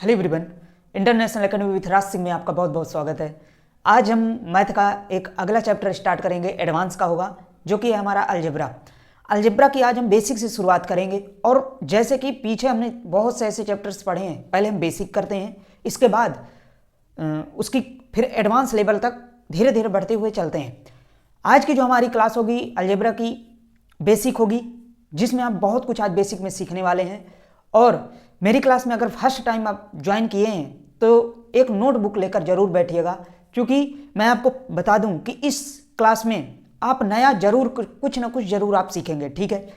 Hello everyone, international academy with Raj Singh में आपका बहुत बहुत स्वागत है। आज हम मैथ का एक अगला चैप्टर स्टार्ट करेंगे, एडवांस का होगा, जो कि है हमारा अलजेब्रा की आज हम बेसिक से शुरुआत करेंगे। और जैसे कि पीछे हमने बहुत से ऐसे चैप्टर्स पढ़े हैं, पहले हम बेसिक करते हैं, इसके बाद उसकी फिर एडवांस लेवल तक धीरे धीरे बढ़ते हुए चलते हैं। आज की जो हमारी क्लास होगी अलजेब्रा की बेसिक होगी, जिसमें आप बहुत कुछ आज बेसिक में सीखने वाले हैं। और मेरी क्लास में अगर फर्स्ट टाइम आप ज्वाइन किए हैं तो एक नोटबुक लेकर जरूर बैठिएगा, क्योंकि मैं आपको बता दूं कि इस क्लास में आप नया जरूर कुछ ना कुछ जरूर आप सीखेंगे, ठीक है।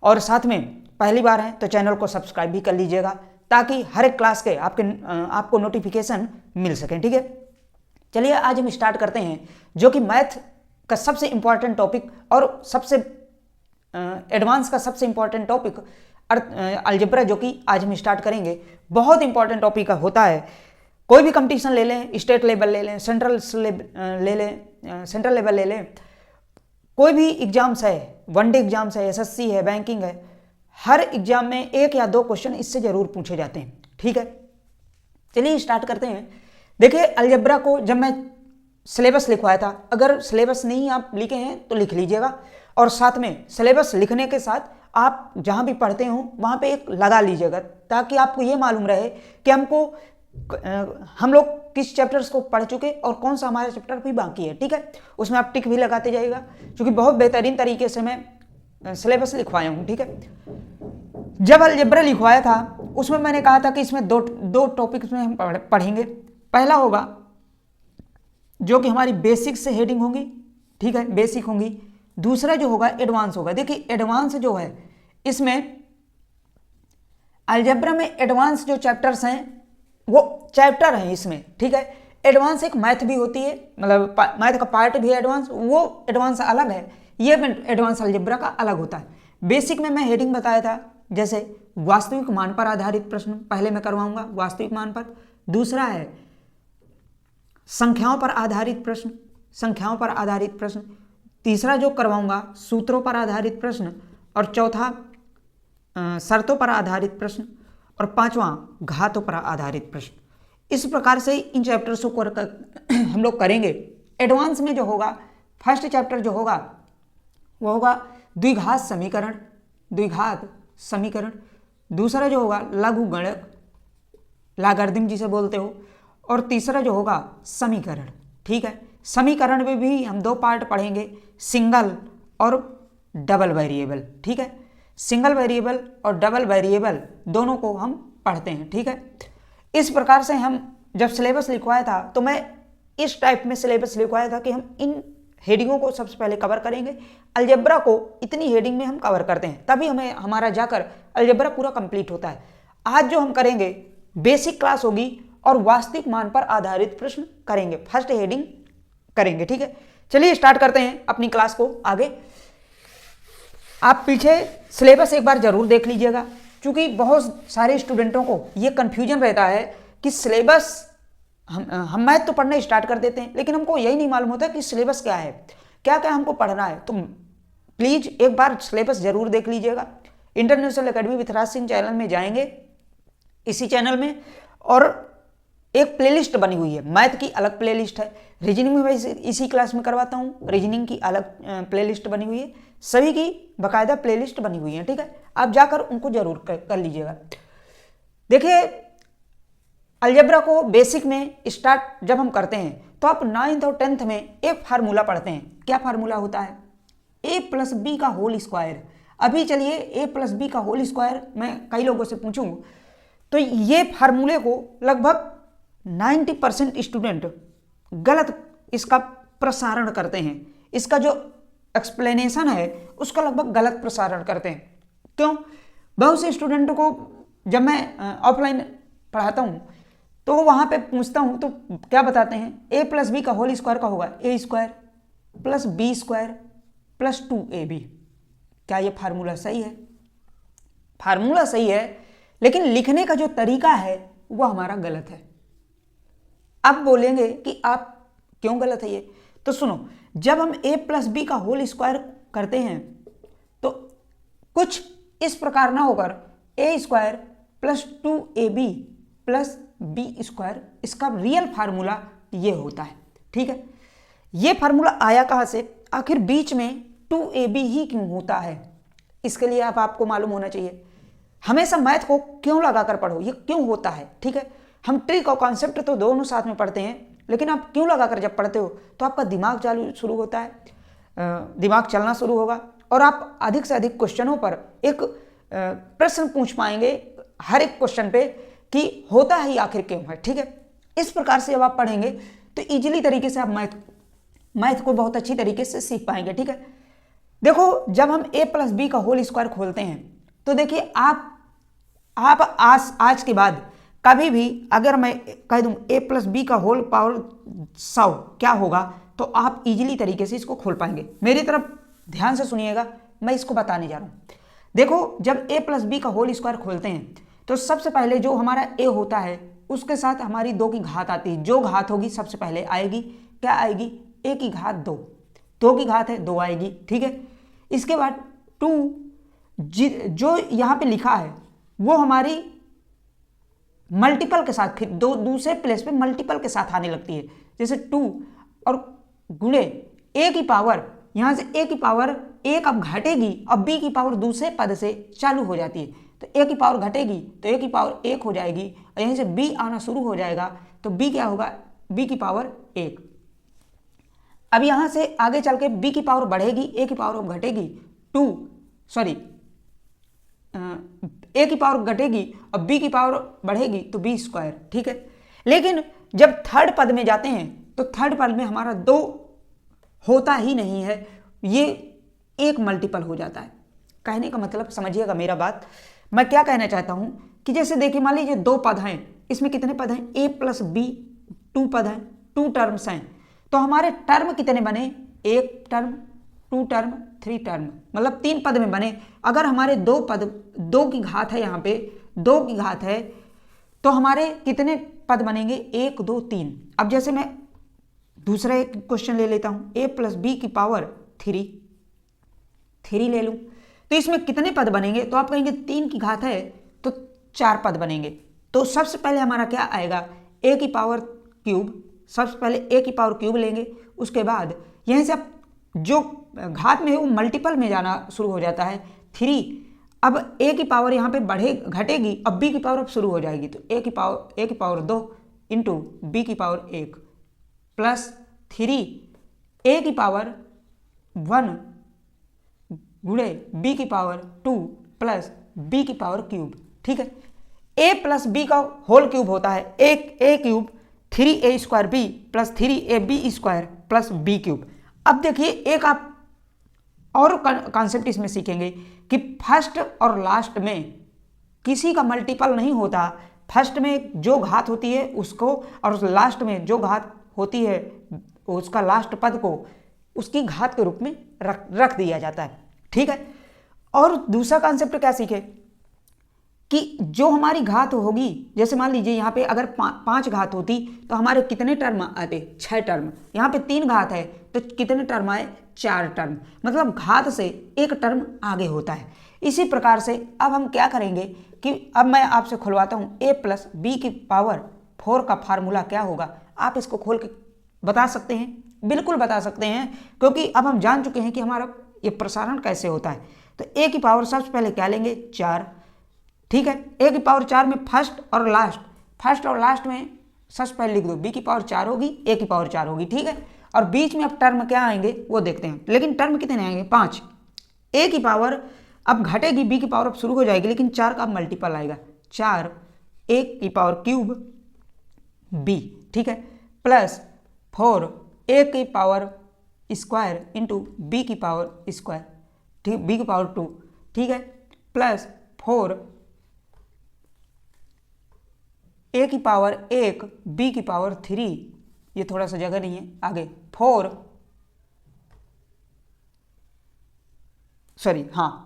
और साथ में पहली बार है तो चैनल को सब्सक्राइब भी कर लीजिएगा, ताकि हर एक क्लास के आपको नोटिफिकेशन मिल सकें, ठीक है। चलिए आज हम स्टार्ट करते हैं, जो कि मैथ का सबसे इंपॉर्टेंट टॉपिक और सबसे एडवांस का सबसे इंपॉर्टेंट टॉपिक अलजेब्रा, जो कि आज हम स्टार्ट करेंगे। बहुत इंपॉर्टेंट टॉपिक होता है। कोई भी कंपटीशन ले लें, स्टेट लेवल ले लें, सेंट्रल लेवल ले लें, कोई भी एग्जाम्स है, वनडे एग्जाम्स है, एसएससी है, बैंकिंग है, हर एग्जाम में एक या दो क्वेश्चन इससे जरूर पूछे जाते हैं, ठीक है। चलिए स्टार्ट करते हैं। देखिए अलजेब्रा को जब मैं सिलेबस लिखवाया था, अगर सिलेबस नहीं आप लिखे हैं तो लिख लीजिएगा, और साथ में सिलेबस लिखने के साथ आप जहां भी पढ़ते हो वहां पे एक लगा लीजिएगा, ताकि आपको ये मालूम रहे कि हम लोग किस चैप्टर्स को पढ़ चुके और कौन सा हमारा चैप्टर भी बाकी है, ठीक है। उसमें आप टिक भी लगाते जाइएगा, क्योंकि बहुत बेहतरीन तरीके से मैं सिलेबस लिखवाया हूं, ठीक है। जब अलजेब्रा लिखवाया था उसमें मैंने कहा था कि इसमें दो टॉपिक्स में हम पढ़ेंगे। पहला होगा जो कि हमारी बेसिक से हेडिंग होगी, ठीक है, बेसिक होंगी। दूसरा जो होगा एडवांस होगा। देखिए एडवांस जो है, इसमें अलजेब्रा में एडवांस जो चैप्टर्स हैं वो चैप्टर हैं इसमें, ठीक है। एडवांस एक मैथ भी होती है, मतलब मैथ का पार्ट भी है एडवांस, वो एडवांस अलग है, ये एडवांस अलजेब्रा का अलग होता है। बेसिक में मैं हेडिंग बताया था, जैसे वास्तविक मान पर आधारित प्रश्न पहले मैं करवाऊंगा, वास्तविक मान पर। दूसरा है संख्याओं पर आधारित प्रश्न, संख्याओं पर आधारित प्रश्न। तीसरा जो करवाऊंगा सूत्रों पर आधारित प्रश्न, और चौथा शर्तों पर आधारित प्रश्न, और पांचवा घातों पर आधारित प्रश्न। इस प्रकार से इन चैप्टर्स को हम लोग करेंगे। एडवांस में जो होगा, फर्स्ट चैप्टर जो होगा वो होगा द्विघात समीकरण, द्विघात समीकरण। दूसरा जो होगा लघुगणक, लॉगरिथम जिसे बोलते हो, और तीसरा जो होगा समीकरण, ठीक है। समीकरण में भी हम दो पार्ट पढ़ेंगे, सिंगल और डबल वेरिएबल, ठीक है। सिंगल वेरिएबल और डबल वेरिएबल दोनों को हम पढ़ते हैं, ठीक है। इस प्रकार से हम जब सिलेबस लिखवाया था तो मैं इस टाइप में सिलेबस लिखवाया था कि हम इन हेडिंगों को सबसे पहले कवर करेंगे। अलजेब्रा को इतनी हेडिंग में हम कवर करते हैं, तभी हमें हमारा जाकर अलजेब्रा पूरा कंप्लीट होता है। आज जो हम करेंगे बेसिक क्लास होगी और वास्तविक मान पर आधारित प्रश्न करेंगे, फर्स्ट हेडिंग करेंगे, ठीक है। चलिए स्टार्ट करते हैं अपनी क्लास को आगे। आप पीछे सिलेबस एक बार जरूर देख लीजिएगा, क्योंकि बहुत सारे स्टूडेंटों को ये कंफ्यूजन रहता है कि सिलेबस हम मैथ तो पढ़ना स्टार्ट कर देते हैं, लेकिन हमको यही नहीं मालूम होता कि सिलेबस क्या है, क्या क्या हमको पढ़ना है। तो प्लीज एक बार सिलेबस जरूर देख लीजिएगा। International academy with Raj Singh channel में जाएंगे, इसी चैनल में, और एक प्लेलिस्ट बनी हुई है, मैथ की अलग प्लेलिस्ट है, रीजनिंग में मैं इसी क्लास में करवाता हूँ, रीजनिंग की अलग प्लेलिस्ट बनी हुई है, सभी की बाकायदा प्लेलिस्ट बनी हुई है, ठीक है। आप जाकर उनको जरूर कर लीजिएगा। देखिए अलजेब्रा को बेसिक में स्टार्ट जब हम करते हैं तो आप 9th और 10th में एक फार्मूला पढ़ते हैं। क्या फार्मूला होता है? a+b का होल स्क्वायर। अभी चलिए a+b का होल स्क्वायर मैं कई लोगों से पूछूं तो ये फार्मूले को लगभग 90% स्टूडेंट गलत इसका प्रसारण करते हैं, इसका जो एक्सप्लेनेशन है उसका लगभग गलत प्रसारण करते हैं। क्यों? बहुत से स्टूडेंटों को जब मैं ऑफलाइन पढ़ाता हूँ तो वहाँ पे पूछता हूँ तो क्या बताते हैं, a+b का होल स्क्वायर का होगा a² + b² + 2ab। क्या ये फार्मूला सही है? फार्मूला सही है, लेकिन लिखने का जो तरीका है वो हमारा गलत है। अब बोलेंगे कि आप क्यों गलत है ये, तो सुनो, जब हम a+b का होल स्क्वायर करते हैं तो कुछ इस प्रकार ना होकर a² + 2ab + b²। इसका रियल फार्मूला ये होता है। ठीक है, ये फार्मूला आया कहाँ से, आखिर बीच में 2ab ही क्यों होता है, इसके लिए अब आपको मालूम होना चाहिए। हमेशा मैथ को क्यों लगाकर पढ़ो, ये क्यों होता है। ठीक है, हम ट्रिक और कॉन्सेप्ट तो दोनों साथ में पढ़ते हैं, लेकिन आप क्यों लगाकर जब पढ़ते हो तो आपका दिमाग चालू शुरू होता है, दिमाग चलना शुरू होगा और आप अधिक से अधिक क्वेश्चनों पर एक प्रश्न पूछ पाएंगे हर एक क्वेश्चन पे कि होता ही आखिर क्यों है। ठीक है, इस प्रकार से जब आप पढ़ेंगे तो इजीली तरीके से आप मैथ को बहुत अच्छी तरीके से सीख पाएंगे। ठीक है, देखो जब हम a+b का होल स्क्वायर खोलते हैं तो देखिए आप आज के बाद कभी भी अगर मैं कह दूं a+b का होल पावर 100 क्या होगा तो आप इजीली तरीके से इसको खोल पाएंगे। मेरी तरफ ध्यान से सुनिएगा, मैं इसको बताने जा रहा हूं। देखो जब a+b का होल स्क्वायर खोलते हैं तो सबसे पहले जो हमारा a होता है उसके साथ हमारी 2 की घात आती है। जो घात होगी सबसे पहले आएगी, क्या आएगी, a की घात 2, 2 की घात है 2 आएगी। ठीक है, इसके बाद 2 जो यहाँ पे लिखा है वो हमारी मल्टीपल के साथ फिर दूसरे प्लेस पे मल्टीपल के साथ आने लगती है, जैसे 2 और गुणे a की पावर, यहाँ से a की पावर 1 अब घटेगी, अब b की पावर दूसरे पद से चालू हो जाती है, तो a की पावर घटेगी तो a की पावर 1 हो जाएगी और यहीं से b आना शुरू हो जाएगा, तो b क्या होगा, b की पावर 1। अब यहाँ से आगे चल के b की पावर बढ़ेगी, a की पावर घटेगी, a की पावर घटेगी और b की पावर बढ़ेगी तो b²। ठीक है, लेकिन जब थर्ड पद में जाते हैं तो थर्ड पद में हमारा 2 होता ही नहीं है, ये एक मल्टीपल हो जाता है। कहने का मतलब समझिएगा मेरा बात, मैं क्या कहना चाहता हूं कि जैसे देखिए मान लीजिए 2 पद हैं, इसमें कितने पद हैं, a+b 2 पद हैं, 2 टर्म्स हैं, तो हमारे टर्म कितने बने, 1 टर्म 2 टर्म 3 टर्म, मतलब 3 पद में बने। अगर हमारे 2 पद 2 की घात है, यहाँ पे 2 की घात है तो हमारे कितने पद बनेंगे, 1 2 3। अब जैसे मैं दूसरा एक क्वेश्चन ले लेता हूं, a+b की पावर 3 ले लूं तो इसमें कितने पद बनेंगे, तो आप कहेंगे 3 की घात है तो 4 पद बनेंगे। तो सबसे पहले हमारा क्या आएगा, a की पावर क्यूब, सबसे पहले a की पावर क्यूब लेंगे, उसके बाद यहीं से आप जो घात में है वो मल्टीपल में जाना शुरू हो जाता है 3। अब a की पावर यहाँ पे घटेगी, अब b की पावर अब शुरू हो जाएगी, तो a की पावर 2 इंटू b की पावर 1 प्लस 3 a की पावर 1 गुणे b की पावर 2 प्लस b की पावर क्यूब। ठीक है, a+b का होल क्यूब होता है a cube 3a² plus 3ab² plus b cube. अब देखिए एक आप और कॉन्सेप्ट इसमें सीखेंगे कि फर्स्ट और लास्ट में किसी का मल्टीपल नहीं होता, फर्स्ट में जो घात होती है उसको और लास्ट में जो घात होती है उसका लास्ट पद को उसकी घात के रूप में रख दिया जाता है। ठीक है, और दूसरा कॉन्सेप्ट क्या सीखे कि जो हमारी घात होगी, जैसे मान लीजिए यहाँ पे अगर 5 घात होती तो हमारे कितने टर्म आते, 6 टर्म। यहाँ पे 3 घात है तो कितने टर्म आए, 4 टर्म, मतलब घात से एक टर्म आगे होता है। इसी प्रकार से अब हम क्या करेंगे कि अब मैं आपसे खुलवाता हूँ a+b की पावर 4 का फार्मूला क्या होगा। आप इसको खोल के बता सकते हैं, बिल्कुल बता सकते हैं, क्योंकि अब हम जान चुके हैं कि हमारा ये प्रसारण कैसे होता है। तो a की पावर सबसे पहले क्या लेंगे, 4। ठीक है, a की पावर 4 में फर्स्ट और लास्ट में सबसे पहले लिख दो, b की पावर 4 होगी, a की पावर 4 होगी। ठीक है, और बीच में अब टर्म क्या आएंगे वो देखते हैं, लेकिन टर्म कितने आएंगे, 5। a की पावर अब घटेगी, b की पावर अब शुरू हो जाएगी, लेकिन 4 का मल्टीपल आएगा, 4 a की पावर क्यूब b। ठीक है, प्लस 4 a की पावर स्क्वायर इंटू b की पावर स्क्वायर, ठीक, b की पावर 2। ठीक है, प्लस 4 a की पावर 1 b की पावर 3, ये थोड़ा सा जगह नहीं है, आगे 4 सॉरी हाँ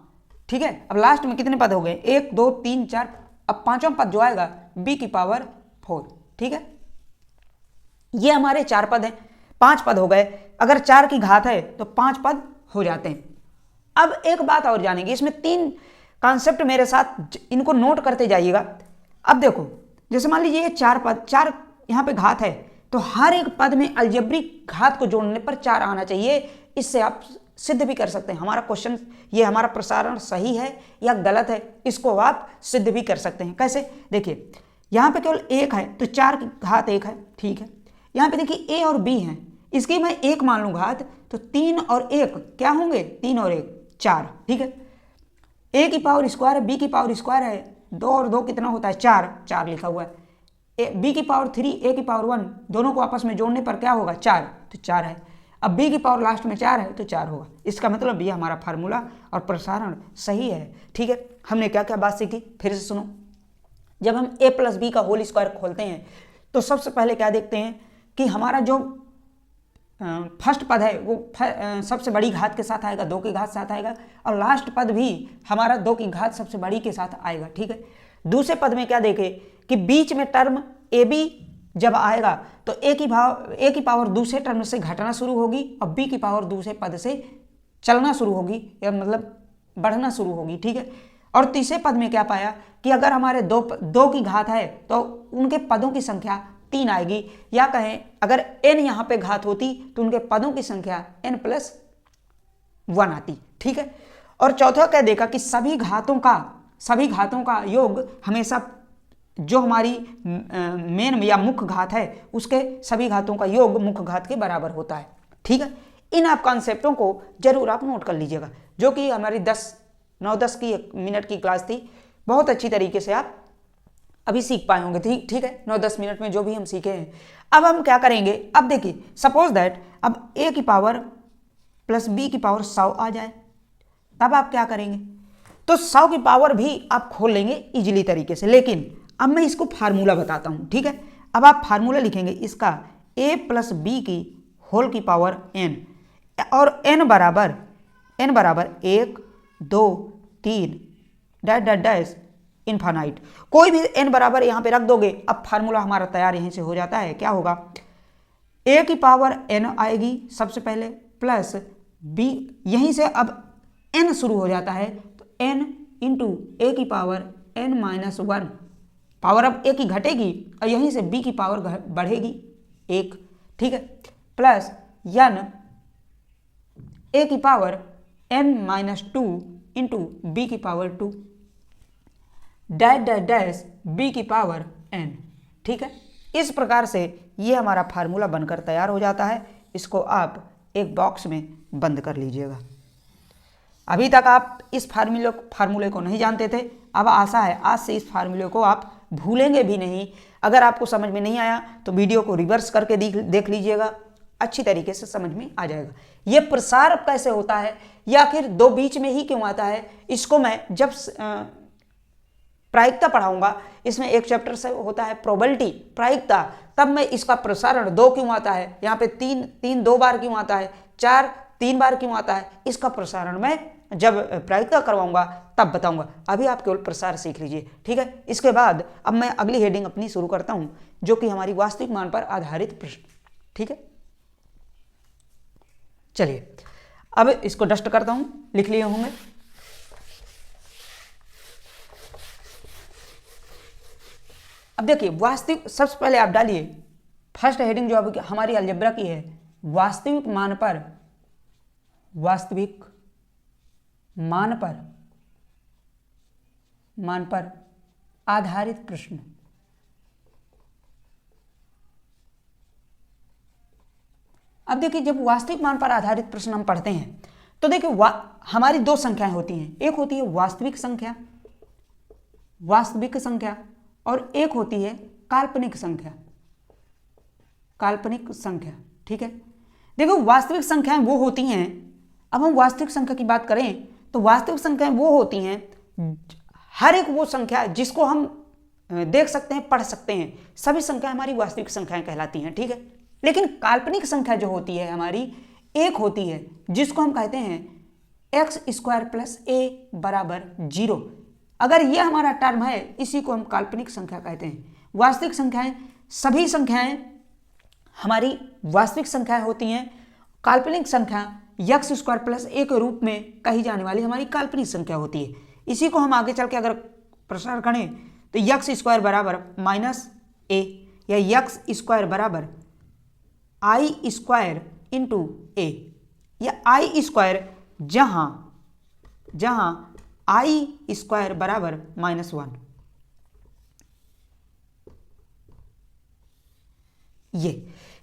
ठीक है। अब लास्ट में कितने पद हो गए, 1 2 3 4, अब 5वां पद जो आएगा b की पावर 4। ठीक है, ये हमारे 4 पद हैं, 5 पद हो गए। अगर 4 की घात है तो 5 पद हो जाते हैं। अब एक बात और जानेंगे, इसमें 3 कॉन्सेप्ट मेरे साथ, इनको नोट करते जाइएगा। अब देखो जैसे मान लीजिए ये 4 पद, 4 यहाँ पे घात है, तो हर एक पद में अलजेब्रिक घात को जोड़ने पर 4 आना चाहिए। इससे आप सिद्ध भी कर सकते हैं हमारा क्वेश्चन, ये हमारा प्रसारण सही है या गलत है, इसको आप सिद्ध भी कर सकते हैं। कैसे? देखिए यहाँ पे केवल 1 है तो 4 की घात 1 है, ठीक है। यहाँ पे देखिए A और B है, इसकी मैं 1 मान लूँ घात, तो 3 और 1 क्या होंगे? 3 और 1 4, ठीक है। A की पावर स्क्वायर है, B की पावर स्क्वायर है, 2 और 2 कितना होता है? 4 लिखा हुआ है। B की पावर 3, A की पावर 1, दोनों को आपस में जोड़ने पर क्या होगा? 4, तो 4 है। अब B की पावर लास्ट में 4 है तो 4 होगा। इसका मतलब ये हमारा फार्मूला और प्रसारण सही है, ठीक है। हमने क्या क्या बात सीखी, फिर से सुनो। जब हम A प्लस B का होल स्क्वायर खोलते हैं तो सबसे पहले क्या देखते हैं कि हमारा जो फर्स्ट पद है वो सबसे बड़ी घात के साथ आएगा, 2 की घात साथ आएगा, और लास्ट पद भी हमारा 2 की घात सबसे बड़ी के साथ आएगा, ठीक है। दूसरे पद में क्या देखें कि बीच में टर्म AB जब आएगा तो A की पावर दूसरे टर्म से घटना शुरू होगी और B की पावर दूसरे पद से चलना शुरू होगी, या मतलब बढ़ना शुरू होगी, ठीक है। और तीसरे पद में क्या पाया कि अगर हमारे 2 की घात है तो उनके पदों की संख्या 3 आएगी, या कहें अगर n यहाँ पे घात होती तो उनके पदों की संख्या n+1 आती, ठीक है। और चौथा क्या देखा कि सभी घातों का योग हमेशा जो हमारी मेन या मुख्य घात है उसके सभी घातों का योग मुख्य घात के बराबर होता है, ठीक है। इन आप कॉन्सेप्टों को जरूर आप नोट कर लीजिएगा, जो कि हमारी 9-10 की मिनट की क्लास थी। बहुत अच्छी तरीके से आप अभी सीख पाए होंगे, ठीक है। 9-10 मिनट में जो भी हम सीखे हैं। अब हम क्या करेंगे, अब देखिए सपोज दैट अब A की पावर प्लस B की पावर 100 आ जाए, तब आप क्या करेंगे? तो 100 की पावर भी आप खोल लेंगे इजीली तरीके से। लेकिन अब मैं इसको फार्मूला बताता हूं, ठीक है। अब आप फार्मूला लिखेंगे इसका A प्लस B की होल की पावर n, और n बराबर 1 2 3 डैश इन्फानाइट। कोई भी n बराबर यहाँ पे रख दोगे, अब फार्मूला हमारा तैयार यहीं से हो जाता है। क्या होगा? A की पावर n आएगी सबसे पहले, प्लस B, यहीं से अब n शुरू हो जाता है तो n इंटू A की पावर n-1, पावर अब A की घटेगी और यहीं से B की पावर बढ़ेगी 1, ठीक है, प्लस n A की पावर n-2 इंटू B की पावर 2 डैश B की पावर n, ठीक है। इस प्रकार से ये हमारा फार्मूला बनकर तैयार हो जाता है। इसको आप एक बॉक्स में बंद कर लीजिएगा। अभी तक आप इस फार्मूले को नहीं जानते थे, अब आशा है आज से इस फार्मूले को आप भूलेंगे भी नहीं। अगर आपको समझ में नहीं आया तो वीडियो को रिवर्स करके देख लीजिएगा, अच्छी तरीके से समझ में आ जाएगा। ये प्रसार कैसे होता है या फिर 2 बीच में ही क्यों आता है, इसको मैं जब प्रायिकता पढ़ाऊंगा, इसमें एक चैप्टर से होता है प्रोबेबिलिटी प्रायिकता, तब मैं इसका प्रसारण 2 क्यों आता है, यहाँ पे 3 2 बार क्यों आता है, 4 3 बार क्यों आता है, इसका प्रसारण मैं जब प्रायिकता करवाऊंगा तब बताऊंगा। अभी आप केवल प्रसार सीख लीजिए, ठीक है। इसके बाद अब मैं अगली हेडिंग अपनी शुरू करता हूं, जो कि हमारी वास्तविक मान पर आधारित प्रश्न, ठीक है। चलिए अब इसको डस्ट करता हूं, लिख लिए होंगे। अब देखिए वास्तविक, सबसे पहले आप डालिए फर्स्ट हेडिंग जो अब हमारी अलजेब्रा की है, वास्तविक मान पर आधारित प्रश्न। अब देखिए जब वास्तविक मान पर आधारित प्रश्न हम पढ़ते हैं तो देखिए हमारी 2 संख्याएं होती हैं, एक होती है वास्तविक संख्या और एक होती है काल्पनिक संख्या, ठीक है। देखो वास्तविक संख्याएं वो होती हैं, अब हम वास्तविक संख्या की बात करें तो वास्तविक संख्याएं वो होती हैं, हर एक वो संख्या जिसको हम देख सकते हैं, पढ़ सकते हैं, सभी संख्या हमारी वास्तविक संख्याएं कहलाती हैं, ठीक है। लेकिन काल्पनिक संख्या जो होती है हमारी, एक होती है जिसको हम कहते हैं x² + a = 0। अगर ये हमारा टर्म है, इसी को हम काल्पनिक संख्या कहते हैं। वास्तविक संख्याएं, सभी संख्याएं हमारी वास्तविक संख्याएं होती हैं। काल्पनिक संख्या x² + a के रूप में कही जाने वाली हमारी काल्पनिक संख्या होती है। इसी को हम आगे चल के अगर प्रसार करें तो यक्स स्क्वायर बराबर माइनस ए, या यक्स स्क्वायर बराबर आई स्क्वायर इंटू ए, या आई स्क्वायर जहां आई स्क्वायर बराबर -1।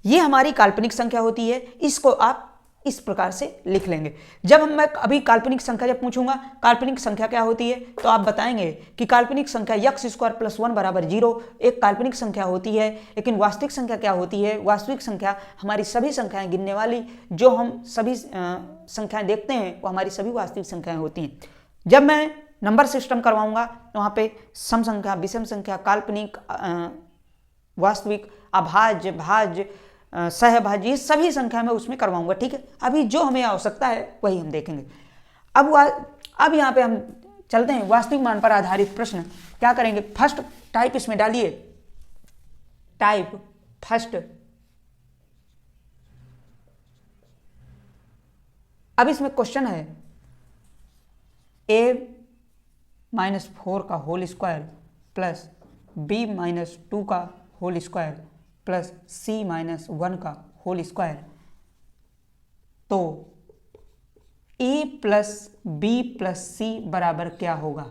ये हमारी काल्पनिक संख्या होती है। इसको आप इस प्रकार से लिख लेंगे। जब मैं अभी काल्पनिक संख्या जब पूछूंगा काल्पनिक संख्या क्या होती है, तो आप बताएंगे कि काल्पनिक संख्या यक्स स्क्वायर प्लस 1 बराबर 0 एक काल्पनिक संख्या होती है। लेकिन वास्तविक संख्या क्या होती है? वास्तविक संख्या हमारी सभी संख्याएं गिनने वाली, जो हम सभी संख्याएं देखते हैं वो हमारी सभी वास्तविक संख्याएं होती हैं। जब मैं नंबर सिस्टम करवाऊंगा तो वहाँ पे सम संख्या, विषम संख्या, काल्पनिक, वास्तविक, अभाज्य, भाज्य, सहभाज्य, ये सभी संख्या में उसमें करवाऊंगा। ठीक है, अभी जो हमें आवश्यकता है वही हम देखेंगे। अब यहाँ पे हम चलते हैं वास्तविक मान पर आधारित प्रश्न। क्या करेंगे? फर्स्ट टाइप इसमें डालिए, टाइप फर्स्ट। अब इसमें क्वेश्चन है a-4 का होल स्क्वायर प्लस b-2 का होल स्क्वायर प्लस c-1 का होल स्क्वायर, तो a plus b plus c बराबर क्या होगा?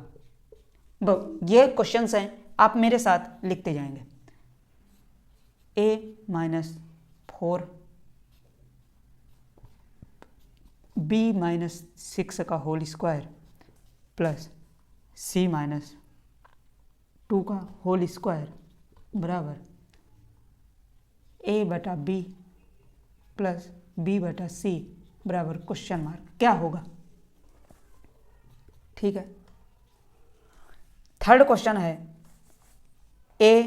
ये क्वेश्चंस हैं, आप मेरे साथ लिखते जाएंगे। a-4 b-6 का होल स्क्वायर प्लस c-2 का होल स्क्वायर बराबर a/b प्लस b/c बराबर क्वेश्चन मार्क क्या होगा? ठीक है। थर्ड क्वेश्चन है a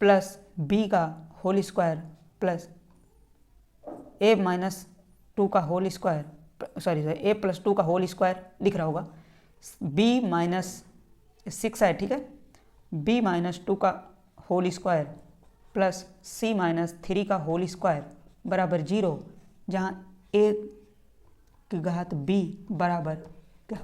प्लस b का होल स्क्वायर प्लस a-2 का होल स्क्वायर, a प्लस 2 का होल स्क्वायर दिख रहा होगा, b-6 है। ठीक है, b-2 का होल स्क्वायर प्लस c-3 का होल स्क्वायर बराबर 0, जहाँ a की घात b बराबर क्या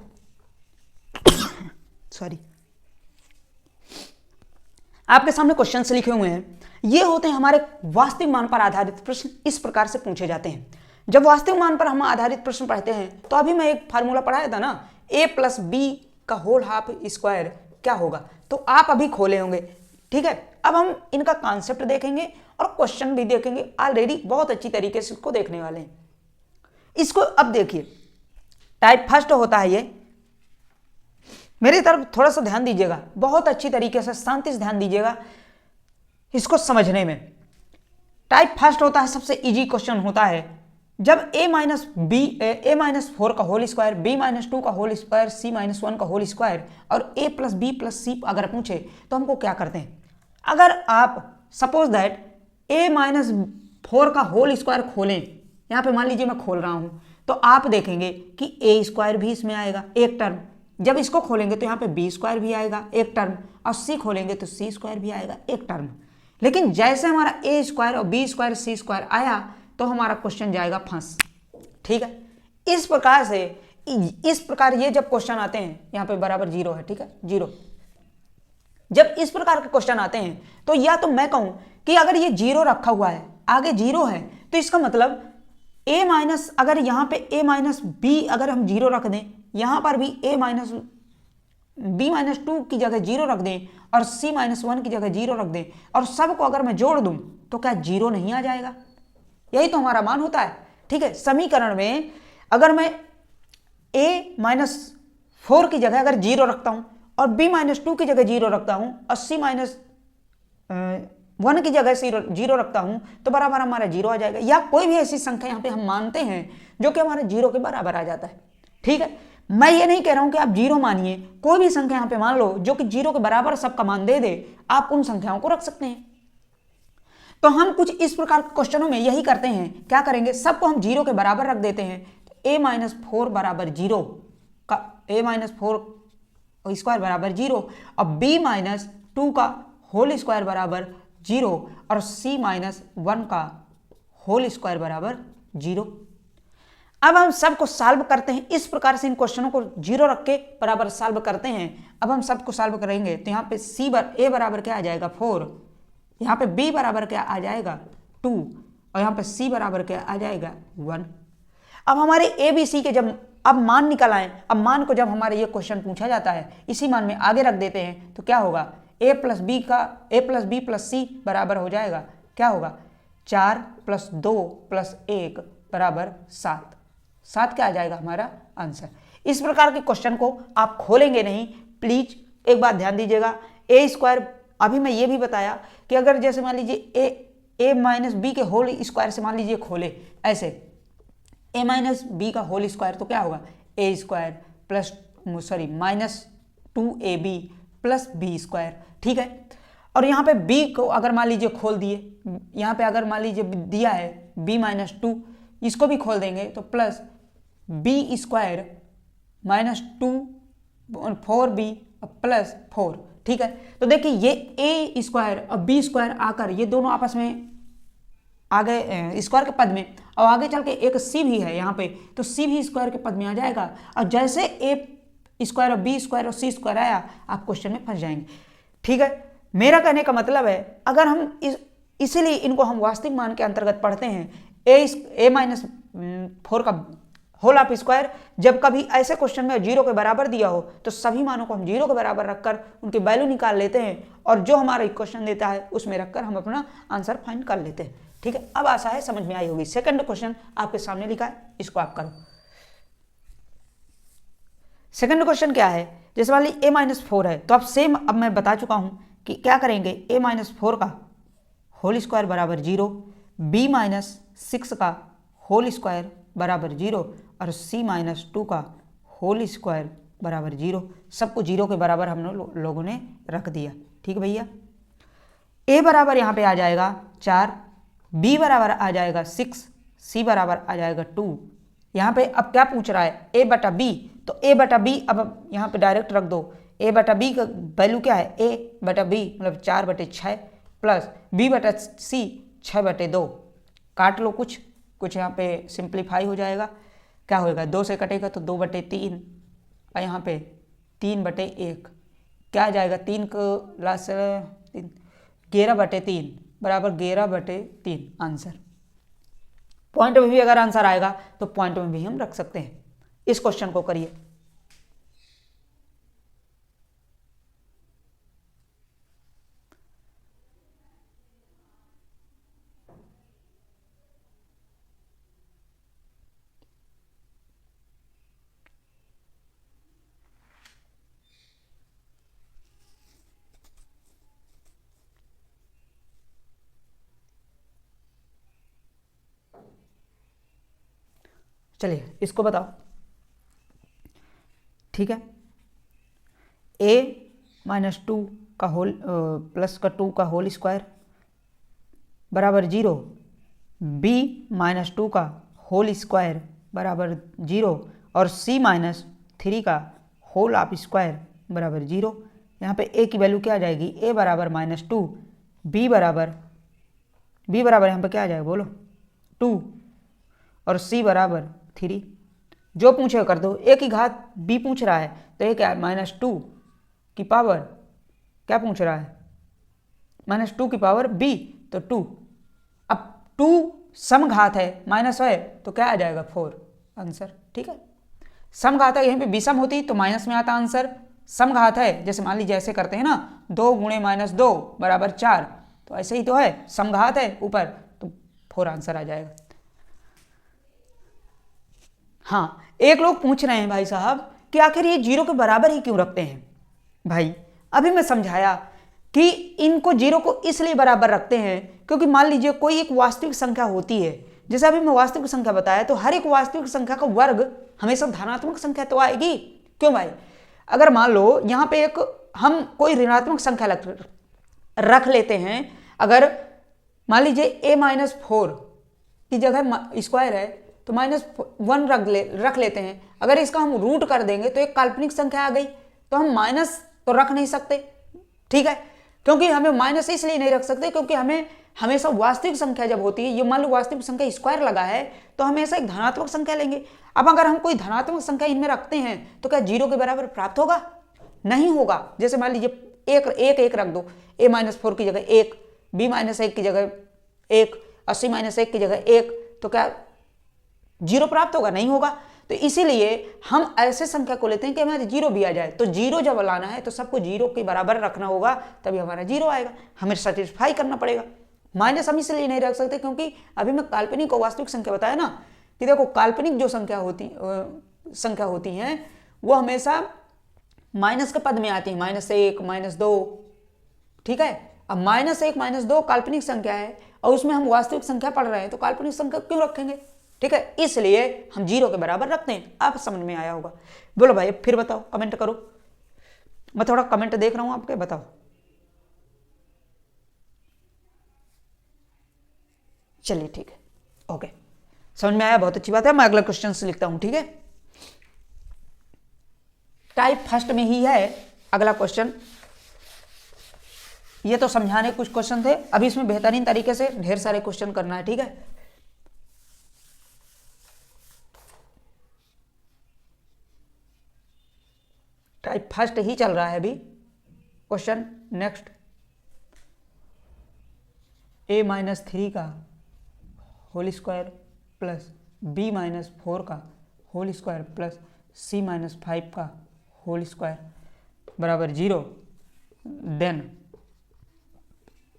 आपके सामने क्वेश्चन लिखे हुए हैं। ये होते हैं हमारे वास्तविक मान पर आधारित प्रश्न। इस प्रकार से पूछे जाते हैं। जब वास्तविक मान पर हम आधारित प्रश्न पढ़ते हैं तो अभी मैं एक फार्मूला पढ़ाया था ना, a प्लस बी का होल हाफ स्क्वायर क्या होगा, तो आप अभी खोले होंगे। ठीक है, अब हम इनका कॉन्सेप्ट देखेंगे और क्वेश्चन भी देखेंगे। ऑलरेडी बहुत अच्छी तरीके से इसको देखने वाले हैं। इसको अब देखिए, टाइप फर्स्ट होता है ये। मेरी तरफ थोड़ा सा ध्यान दीजिएगा, बहुत अच्छी तरीके से शांति से ध्यान दीजिएगा इसको समझने में। टाइप फर्स्ट होता है, सबसे इजी क्वेश्चन होता है जब a-4 का होल स्क्वायर, b-2 का होल स्क्वायर, c-1 का होल स्क्वायर और a प्लस बी प्लस सी अगर पूछे तो हमको क्या करते हैं? अगर आप सपोज दैट a-4 का होल स्क्वायर खोलें, यहाँ पे मान लीजिए मैं खोल रहा हूँ, तो आप देखेंगे कि a स्क्वायर भी इसमें आएगा एक टर्म। जब इसको खोलेंगे तो यहाँ पे b स्क्वायर भी आएगा एक टर्म, और c खोलेंगे तो c स्क्वायर भी आएगा एक टर्म। लेकिन जैसे हमारा a स्क्वायर और b स्क्वायर c स्क्वायर आया तो हमारा क्वेश्चन जाएगा फंस। ठीक है, इस प्रकार ये जब क्वेश्चन आते हैं, यहाँ पे बराबर 0 है। ठीक है, 0। जब इस प्रकार के क्वेश्चन आते हैं तो या तो मैं कहूं कि अगर ये 0 रखा हुआ है, आगे 0 है, तो इसका मतलब अगर यहाँ पे a-b अगर हम 0 रख दें, यहाँ पर भी b-2 की जगह 0 रख दें और c-1 की जगह 0 रख दें और सबको अगर मैं जोड़ दूं तो क्या 0 नहीं आ जाएगा? यही तो हमारा मान होता है। ठीक है, समीकरण में अगर मैं a-4 की जगह अगर 0 रखता हूं और b-2 की जगह 0 रखता हूं और c-1 की जगह 0 रखता हूं तो बराबर हमारा 0 आ जाएगा। या कोई भी ऐसी संख्या यहां पे हम मानते हैं जो कि हमारे 0 के बराबर आ जाता है। ठीक है, मैं ये नहीं कह रहा हूं कि आप 0 मानिए, कोई भी संख्या यहां पे मान लो जो कि 0 के बराबर सबका मान दे दे, आप उन संख्याओं को रख सकते हैं। तो हम कुछ इस प्रकार के क्वेश्चनों में यही करते हैं। क्या करेंगे? सबको हम 0 के बराबर रख देते हैं। a-4 बराबर 0 का a-4 स्क्वायर बराबर 0 और b-2 का होल स्क्वायर बराबर 0 और c-1 का होल स्क्वायर बराबर 0। अब हम सबको सॉल्व करते हैं, इस प्रकार से इन क्वेश्चनों को 0 रख के बराबर सॉल्व करते हैं। अब हम सबको सॉल्व करेंगे तो यहाँ पे ए बराबर क्या आ जाएगा 4, यहाँ पे बी बराबर क्या आ जाएगा 2 और यहाँ पे सी बराबर क्या आ जाएगा 1। अब हमारे ए बी सी के जब अब मान निकल आए, अब मान को जब हमारे ये क्वेश्चन पूछा जाता है इसी मान में आगे रख देते हैं तो क्या होगा ए प्लस बी प्लस सी बराबर हो जाएगा, क्या होगा 4 + 2 + 1 बराबर 7। 7 क्या आ जाएगा हमारा आंसर। इस प्रकार के क्वेश्चन को आप खोलेंगे नहीं, प्लीज एक बात ध्यान दीजिएगा। ए स्क्वायर अभी मैं ये भी बताया कि अगर जैसे मान लीजिए ए माइनस बी के होल स्क्वायर से मान लीजिए खोले ऐसे ए माइनस बी का होल स्क्वायर तो क्या होगा A square plus minus 2ab plus B square, ठीक है। और यहाँ पे b को अगर मान लीजिए खोल दिए, यहाँ पे अगर मान लीजिए दिया है b-2, इसको भी खोल देंगे तो plus B square minus 2 4b plus 4, ठीक है। तो देखिए ये ए स्क्वायर और बी स्क्वायर आकर ये दोनों आपस में आ गए स्क्वायर के पद में, और आगे चल के एक सी भी है यहाँ पे तो सी भी स्क्वायर के पद में आ जाएगा। और जैसे ए स्क्वायर और बी स्क्वायर और सी स्क्वायर आया आप क्वेश्चन में फंस जाएंगे, ठीक है। मेरा कहने का मतलब है अगर हम इसीलिए इनको हम वास्तविक मान के अंतर्गत पढ़ते हैं। a-4 का होल ऑफ स्क्वायर जब कभी ऐसे क्वेश्चन में 0 के बराबर दिया हो तो सभी मानों को हम 0 के बराबर रखकर उनकी वैल्यू निकाल लेते हैं और जो हमारा क्वेश्चन देता है उसमें रखकर हम अपना आंसर फाइंड कर लेते हैं, ठीक है। अब आशा है समझ में आई होगी। सेकंड क्वेश्चन आपके सामने लिखा है, इसको आप करो। सेकंड क्वेश्चन क्या है, जैसे मान ली a-4 है तो अब सेम अब मैं बता चुका हूं कि क्या करेंगे a-4 का होल स्क्वायर बराबर 0, b-6 का होल स्क्वायर बराबर 0 और c-2 का होल स्क्वायर बराबर 0। सबको 0 के बराबर हम लोगों ने रख दिया, ठीक है भैया। a बराबर यहाँ पे आ जाएगा 4, b बराबर आ जाएगा 6, c बराबर आ जाएगा 2। यहाँ पे अब क्या पूछ रहा है a/b, तो a/b अब यहाँ पे डायरेक्ट रख दो। a/b का वैल्यू क्या है a/b मतलब 4/6 प्लस b/c 6/2। काट लो कुछ यहाँ पे सिंप्लीफाई हो जाएगा, क्या होएगा 2 से कटेगा तो 2/3 और यहाँ पे 3/1 क्या आ जाएगा 3 को लास्ट 11/3 बराबर 11/3 आंसर। पॉइंट में भी अगर आंसर आएगा तो पॉइंट में भी हम रख सकते हैं। इस क्वेश्चन को करिए। चलिए इसको बताओ, ठीक है। a-2 का होल प्लस का 2 का होल स्क्वायर बराबर 0, b-2 का होल स्क्वायर बराबर 0 और c-3 का होल ऑफ स्क्वायर बराबर 0। यहाँ पे a की वैल्यू क्या आ जाएगी a बराबर -2, b बराबर यहाँ पे क्या आ जाएगा बोलो 2 और c बराबर 3। जो पूछे कर दो। a की घात b पूछ रहा है तो ये क्या है -2 की पावर क्या पूछ रहा है -2 की पावर b तो 2। अब 2 सम घात है माइनस है तो क्या आ जाएगा 4 आंसर, ठीक है। सम घात है, यहीं पे विषम होती तो माइनस में आता आंसर। सम घात है जैसे मान लीजिए ऐसे करते हैं ना 2 × -2 बराबर 4, तो ऐसे ही तो है, सम घात है ऊपर तो 4 आंसर आ जाएगा। हाँ, एक लोग पूछ रहे हैं भाई साहब कि आखिर ये 0 के बराबर ही क्यों रखते हैं। भाई अभी मैं समझाया कि इनको 0 को इसलिए बराबर रखते हैं क्योंकि मान लीजिए कोई एक वास्तविक संख्या होती है, जैसे अभी मैं वास्तविक संख्या बताया तो हर एक वास्तविक संख्या का वर्ग हमेशा धनात्मक संख्या तो आएगी। क्यों भाई, अगर मान लो यहाँ पे एक हम कोई ऋणात्मक संख्या रख लेते हैं, अगर मान लीजिए a-4 की जगह स्क्वायर है तो -1 रख लेते हैं। अगर इसका हम रूट कर देंगे तो एक काल्पनिक संख्या आ गई, तो हम माइनस तो रख नहीं सकते, ठीक है। क्योंकि हमें माइनस इसलिए नहीं रख सकते क्योंकि हमें हमेशा वास्तविक संख्या जब होती है, ये मान लो वास्तविक संख्या स्क्वायर लगा है, तो हमेशा एक धनात्मक संख्या लेंगे। अब अगर हम कोई धनात्मक संख्या इनमें रखते हैं तो क्या 0 के बराबर प्राप्त होगा? नहीं होगा। जैसे मान लीजिए एक रख दो, a-4 की जगह 1, b-1 की जगह 1 और c-1 की जगह 1, तो क्या 0 प्राप्त होगा? नहीं होगा। तो इसीलिए हम ऐसे संख्या को लेते हैं कि हमारे 0 भी आ जाए। तो 0 जब लाना है तो सबको 0 के बराबर रखना होगा, तभी हमारा 0 आएगा। हमें सेटिस्फाई करना पड़ेगा। माइनस हम इसलिए नहीं रख सकते क्योंकि अभी मैं काल्पनिक और वास्तविक संख्या बताया ना, कि देखो काल्पनिक जो संख्या होती हैं वो हमेशा माइनस के पद में आती है, -1, -2, ठीक है। अब -1, -2 काल्पनिक संख्या है और उसमें हम वास्तविक संख्या पढ़ रहे हैं, तो काल्पनिक संख्या क्यों रखेंगे? ठीक है, इसलिए हम 0 के बराबर रखते हैं। आप समझ में आया होगा। बोलो भाई, फिर बताओ, कमेंट करो। मैं थोड़ा कमेंट देख रहा हूं आपके, बताओ। चलिए ठीक है, ओके, समझ में आया, बहुत अच्छी बात है। मैं अगला क्वेश्चन से लिखता हूं, ठीक है। टाइप फर्स्ट में ही है अगला क्वेश्चन। ये तो समझाने कुछ क्वेश्चन थे, अभी इसमें बेहतरीन तरीके से ढेर सारे क्वेश्चन करना है, ठीक है। टाइप फर्स्ट ही चल रहा है अभी क्वेश्चन। नेक्स्ट, a-3 का होल स्क्वायर प्लस b-4 का होल स्क्वायर प्लस c-5 का होल स्क्वायर बराबर 0, देन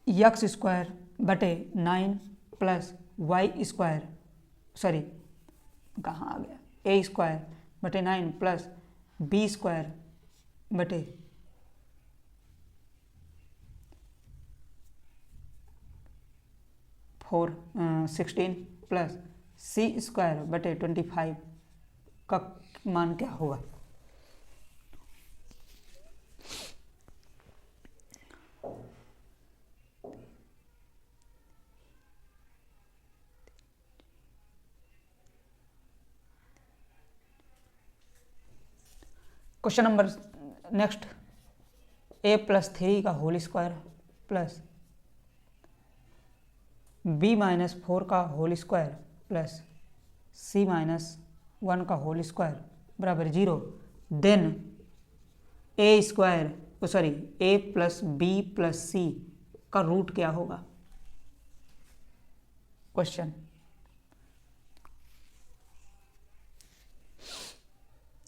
x² बटे 9 प्लस y², सॉरी कहाँ आ गया, a² बटे 9 प्लस b² बटे 16 प्लस c² बटे 25 का मान क्या होगा? क्वेश्चन नंबर नेक्स्ट, a+3 का होल स्क्वायर प्लस b-4 का होल स्क्वायर प्लस c-1 का होल स्क्वायर बराबर 0, then a plus b plus c का रूट क्या होगा? क्वेश्चन,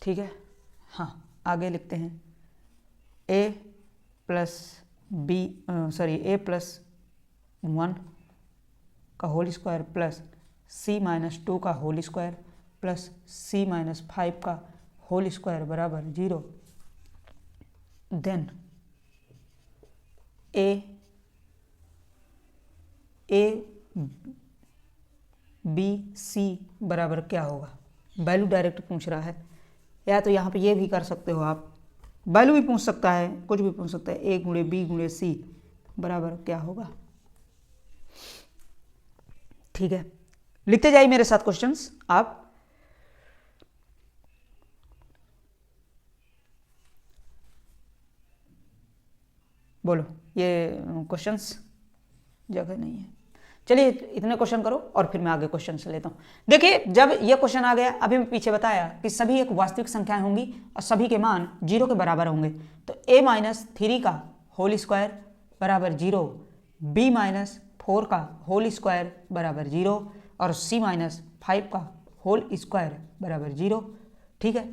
ठीक है। हाँ, आगे लिखते हैं। a प्लस 1 का होल स्क्वायर प्लस c-2 का होल स्क्वायर प्लस c-5 का होल स्क्वायर बराबर 0, देन a/b/c बराबर क्या होगा? वैल्यू डायरेक्ट पूछ रहा है, या तो यहाँ पे ये भी कर सकते हो आप, वैल्यू भी पूछ सकता है, कुछ भी पूछ सकता है। a/b/c बराबर क्या होगा? ठीक है, लिखते जाइए मेरे साथ क्वेश्चंस आप। बोलो, ये क्वेश्चंस जगह नहीं है। चलिए इतने क्वेश्चन करो और फिर मैं आगे क्वेश्चन से लेता हूँ। देखिए, जब ये क्वेश्चन आ गया, अभी मैं पीछे बताया कि सभी एक वास्तविक संख्याएं होंगी और सभी के मान 0 के बराबर होंगे। तो a-3 का होल स्क्वायर बराबर 0, b-4 का होल स्क्वायर बराबर 0 और c-5 का होल स्क्वायर बराबर 0। ठीक है,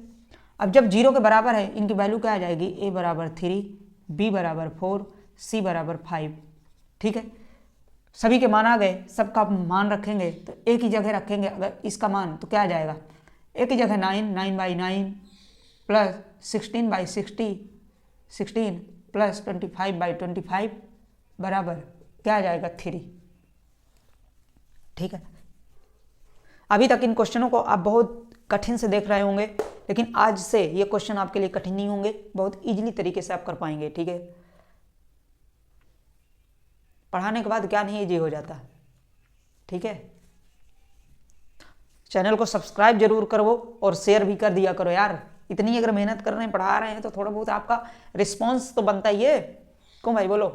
अब जब 0 के बराबर है, इनकी वैल्यू क्या आ जाएगी? a बराबर 3, b बराबर 4, c बराबर 5। ठीक है, सभी के मान आ गए, सबका मान रखेंगे तो एक ही जगह रखेंगे। अगर इसका मान तो क्या आ जाएगा? एक ही जगह 9/9 प्लस 16/16 प्लस 25/25 बराबर क्या आ जाएगा? 3। ठीक है, अभी तक इन क्वेश्चनों को आप बहुत कठिन से देख रहे होंगे, लेकिन आज से ये क्वेश्चन आपके लिए कठिन नहीं होंगे, बहुत इजीली तरीके से आप कर पाएंगे। ठीक है, पढ़ाने के बाद क्या नहीं इजी हो जाता। ठीक है, चैनल को सब्सक्राइब जरूर करो और शेयर भी कर दिया करो यार। इतनी अगर मेहनत कर रहे हैं, पढ़ा रहे हैं, तो थोड़ा बहुत आपका रिस्पॉन्स तो बनता ही है। क्यों भाई, बोलो।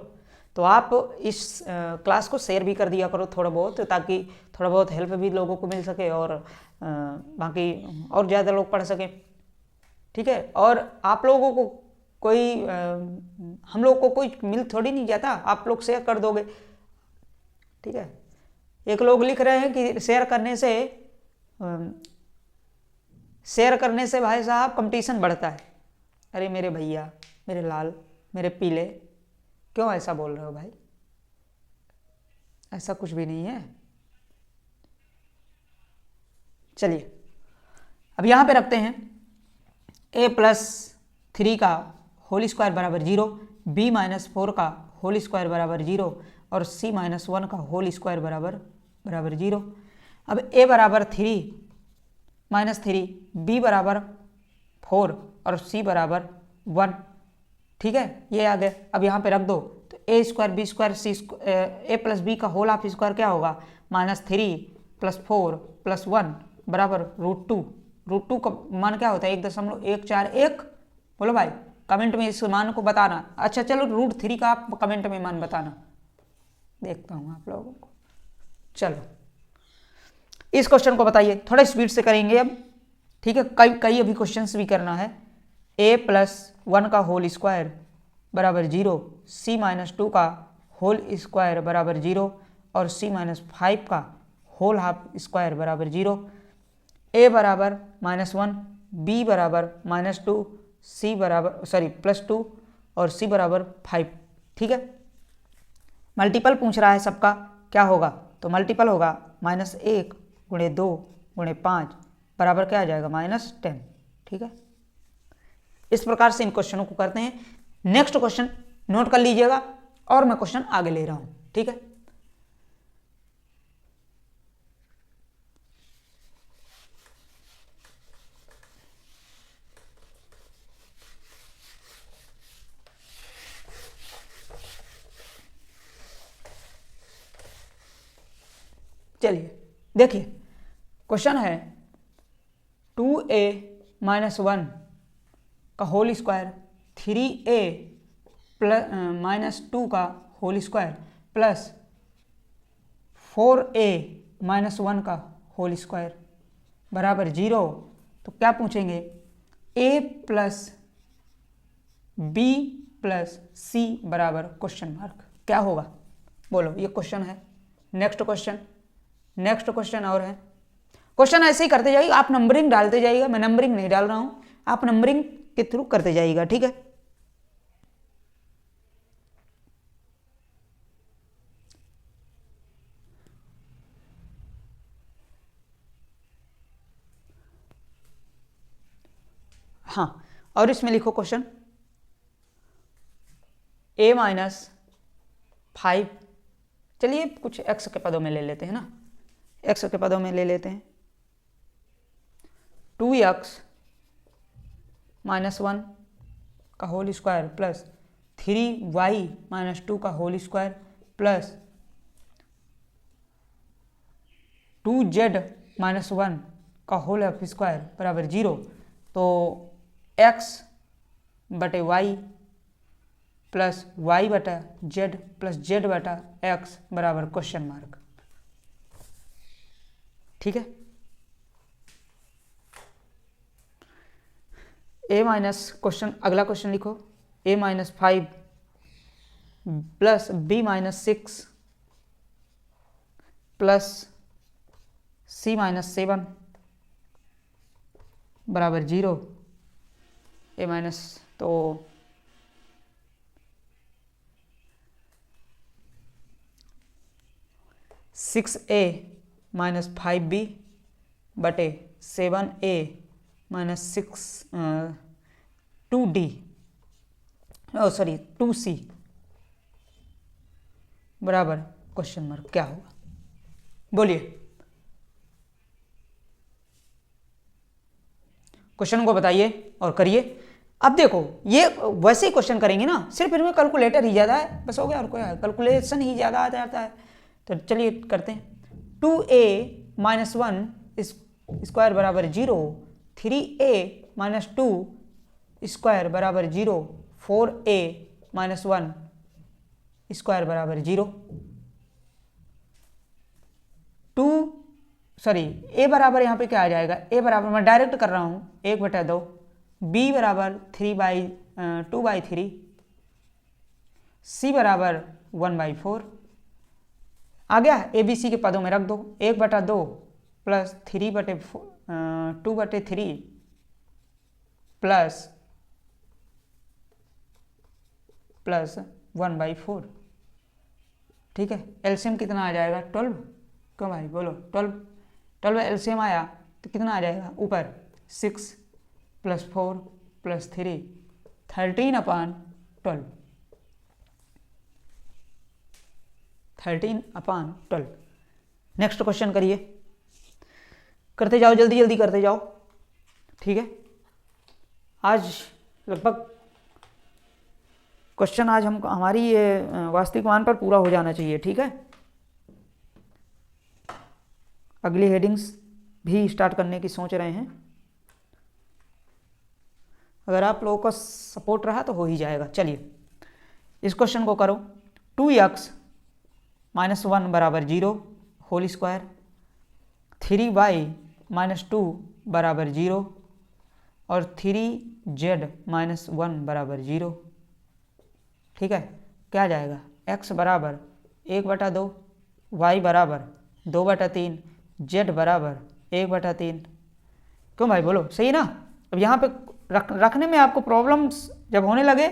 तो आप इस क्लास को शेयर भी कर दिया करो थोड़ा बहुत, ताकि थोड़ा बहुत हेल्प भी लोगों को मिल सके और बाकी और ज़्यादा लोग पढ़ सकें। ठीक है, और आप लोगों को कोई हम लोग को कोई मिल थोड़ी नहीं जाता, आप लोग शेयर कर दोगे। ठीक है, एक लोग लिख रहे हैं कि शेयर करने से भाई साहब कंपटीशन बढ़ता है। अरे मेरे भैया, मेरे लाल, मेरे पीले, क्यों ऐसा बोल रहे हो भाई? ऐसा कुछ भी नहीं है। चलिए अब यहां पे रखते हैं a+3 का होल स्क्वायर बराबर 0, b-4 का होल स्क्वायर बराबर 0 और c-1 का होल स्क्वायर बराबर 0। अब a बराबर 3 -3, b बराबर 4 और c बराबर 1। ठीक है, ये आ गया। अब यहाँ पे रख दो तो a square b square c a+b का होल हाफ स्क्वायर क्या होगा? -3 + 4 + 1 बराबर √2। √2 का मान क्या होता है? 1.141। बोलो भाई, कमेंट में इस मान को बताना। अच्छा चलो, √3 का आप कमेंट में मान बताना, देखता हूँ आप लोगों को। चलो इस क्वेश्चन को बताइए, थोड़ा स्पीड से करेंगे अब। ठीक है, कई अभी क्वेश्चंस भी करना है। a+1 का होल स्क्वायर बराबर 0, c-2 का होल स्क्वायर बराबर 0 और c-5 का होल हाफ स्क्वायर बराबर 0। a बराबर -1, b बराबर -2, c बराबर +2 और c बराबर 5। ठीक है, मल्टीपल पूछ रहा है सबका, क्या होगा? तो मल्टीपल होगा -1 × 2 × 5 बराबर क्या आ जाएगा? -10। ठीक है, इस प्रकार से इन क्वेश्चनों को करते हैं। नेक्स्ट क्वेश्चन नोट कर लीजिएगा और मैं क्वेश्चन आगे ले रहा हूं। ठीक है, चलिए देखिए, क्वेश्चन है 2a-1 का होल स्क्वायर 3a-2 का होल स्क्वायर प्लस 4a-1 का होल स्क्वायर बराबर 0। तो क्या पूछेंगे? a + b + c बराबर क्वेश्चन मार्क, क्या होगा? बोलो, ये क्वेश्चन है। नेक्स्ट क्वेश्चन और है। क्वेश्चन ऐसे ही करते जाइए, आप नंबरिंग डालते जाइएगा, मैं नंबरिंग नहीं डाल रहा हूं, आप नंबरिंग के थ्रू करते जाइएगा। ठीक है, हाँ, और इसमें लिखो क्वेश्चन a-5, चलिए कुछ x के पदों में ले लेते हैं ना, x के पदों में ले लेते हैं। 2x - 1 का होल स्क्वायर प्लस 3y - 2 का होल स्क्वायर प्लस 2z - 1 का होल हाफ स्क्वायर बराबर 0। तो x/y plus y/z plus z/x बराबर क्वेश्चन मार्क। ठीक है, क्वेश्चन, अगला क्वेश्चन लिखो, a-5 plus b-6 plus c-7 बराबर 0। तो 6a - 5b बटे 7a - 2c बराबर क्वेश्चन मार्क, क्या होगा? बोलिए, क्वेश्चन को बताइए और करिए। अब देखो, ये वैसे ही क्वेश्चन करेंगे ना, सिर्फ इनमें कैलकुलेटर ही ज़्यादा है, बस हो गया, और कोई कैलकुलेशन ही ज़्यादा आ जाता है। तो चलिए करते हैं। 2a - 1 स्क्वायर बराबर 0, 3a - 2 स्क्वायर बराबर 0, 4a - 1 स्क्वायर बराबर 0। ए बराबर यहाँ पे क्या आ जाएगा, ए बराबर मैं डायरेक्ट कर रहा हूँ 1/2, बी बराबर 2/3, सी बराबर 1/4। आ गया, ए बी सी के पदों में रख दो, 1/2 प्लस 2/3 प्लस 1/4। ठीक है, एलसीएम कितना आ जाएगा 12। क्यों भाई बोलो, 12 एलसीएम आया तो कितना आ जाएगा, ऊपर 6 + 4 + 3 13/12। 13/12। नेक्स्ट क्वेश्चन करिए, करते जाओ, जल्दी जल्दी करते जाओ। ठीक है, आज लगभग क्वेश्चन आज हमारी ये वास्तविक मान पर पूरा हो जाना चाहिए। ठीक है, अगली हेडिंग्स भी स्टार्ट करने की सोच रहे हैं, अगर आप लोगों का सपोर्ट रहा तो हो ही जाएगा। चलिए इस क्वेश्चन को करो। 2x - 1 बराबर 0 होल स्क्वायर, 3y - 2 बराबर 0 और 3z - 1 बराबर 0। ठीक है, क्या जाएगा, x बराबर 1/2, y बराबर 2/3, z बराबर 1/3। क्यों भाई बोलो, सही ना। अब यहाँ पे रखने में आपको प्रॉब्लम्स जब होने लगे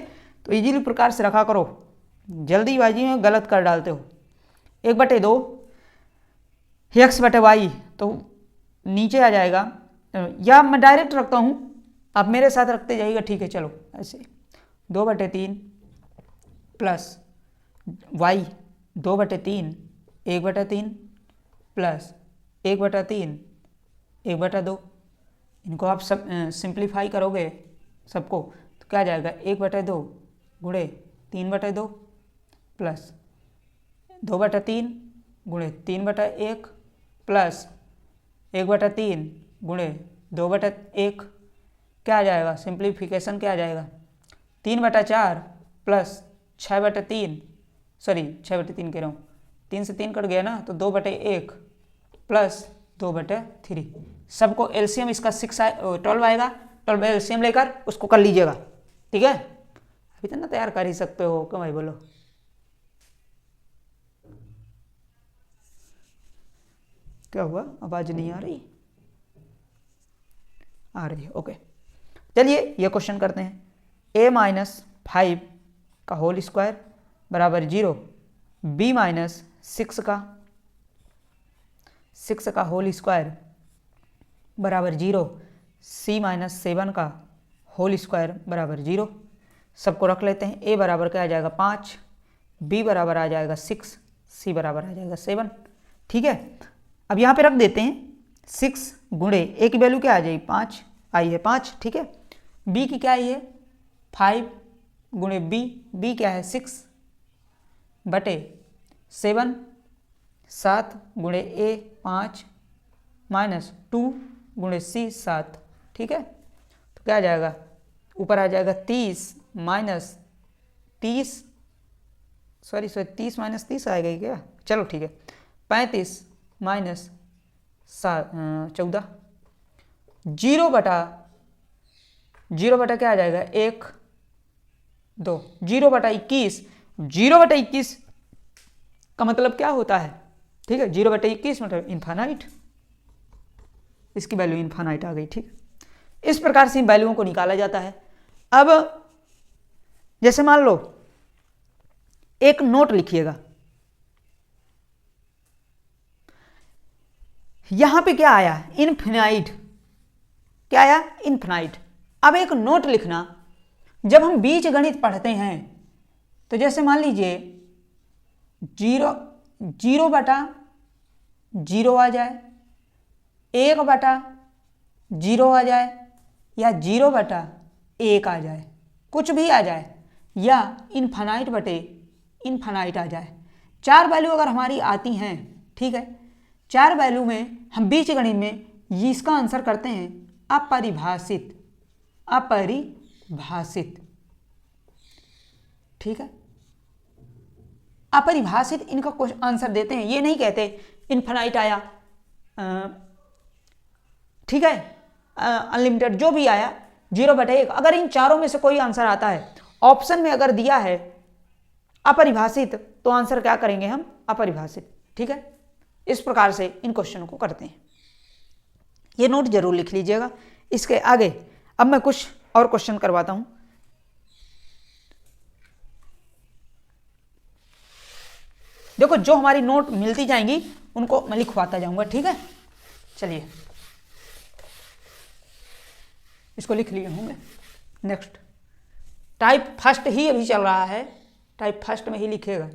तो इजीली प्रकार से रखा करो, जल्दीबाजी में गलत कर डालते हो। 1/2 x/y तो नीचे आ जाएगा, या मैं डायरेक्ट रखता हूँ, आप मेरे साथ रखते जाइएगा। ठीक है, चलो ऐसे 2/3 प्लस y 2/3 1/3 प्लस 1/3 1/2। इनको आप सब सिंप्लीफाई करोगे सबको तो क्या जाएगा, 1/2 गुणे 3/2 प्लस 2/3 गुणे 3/1 प्लस 1/3 गुणे 2/1। क्या आ जाएगा, सिंप्लीफिकेशन क्या आ जाएगा, 3/4 प्लस 6/3, सॉरी 6/3 कह रहा हूँ, 3 से 3 कट गया ना, तो 2/1 प्लस 2/3। सबको एलसीएम इसका 12 आएगा, 12 एलसीएम लेकर उसको कर लीजिएगा। ठीक है, अभी तो ना तैयार कर ही सकते हो। क्यों भाई बोलो, क्या हुआ, आवाज नहीं आ रही, आ रही है, ओके। चलिए ये क्वेश्चन करते हैं। a - 5 का होल स्क्वायर बराबर 0, b - 6 का होल स्क्वायर बराबर 0, c - 7 का होल स्क्वायर बराबर 0। सबको रख लेते हैं। a बराबर क्या आ जाएगा 5, b बराबर आ जाएगा 6, c बराबर आ जाएगा 7। ठीक है, अब यहाँ पे रख देते हैं 6 गुणे a की वैल्यू क्या आ जाएगी, 5 आई है 5। ठीक है, b की क्या आई है 5 गुणे b क्या है 6 बटे 7, 7 गुणे a 5 माइनस 2 गुणे c 7। ठीक है, तो क्या आ जाएगा, ऊपर आ जाएगा 30 माइनस 30, सॉरी 30 माइनस 30 आएगा क्या, चलो ठीक है, 35 माइनस 14, 0 बटा क्या आ जाएगा 1 2, 0/21। 0/21 का मतलब क्या होता है, ठीक है, 0/21 मतलब इन्फानाइट, इसकी वैल्यू इन्फानाइट आ गई। ठीक, इस प्रकार से इन वैल्यूओं को निकाला जाता है। अब जैसे मान लो एक नोट लिखिएगा, यहां पे क्या आया इनफिनाइट, क्या आया इनफिनाइट। अब एक नोट लिखना, जब हम बीज गणित पढ़ते हैं तो जैसे मान लीजिए 0/0 आ जाए, 1/0 आ जाए, या 0/1 आ जाए, कुछ भी आ जाए, या इनफानाइट बटे इनफानाइट आ जाए। 4 वैल्यू अगर हमारी आती हैं, ठीक है, 4 वैल्यू में हम बीज गणित में इसका आंसर करते हैं अपरिभाषित, अपरिभाषित। ठीक है, अपरिभाषित इनका आंसर देते हैं, ये नहीं कहते इनफाइनाइट आया, ठीक है, अनलिमिटेड, जो भी आया 0/1। अगर इन चारों में से कोई आंसर आता है, ऑप्शन में अगर दिया है अपरिभाषित, तो आंसर क्या करेंगे हम, अपरिभाषित, ठीक है। इस प्रकार से इन क्वेश्चनों को करते हैं, ये नोट जरूर लिख लीजिएगा। इसके आगे अब मैं कुछ और क्वेश्चन करवाता हूं। देखो जो हमारी नोट मिलती जाएंगी उनको मैं लिखवाता जाऊंगा, ठीक है। चलिए इसको लिख लिए होंगे। नेक्स्ट टाइप फर्स्ट ही अभी चल रहा है, टाइप फर्स्ट में ही लिखेगा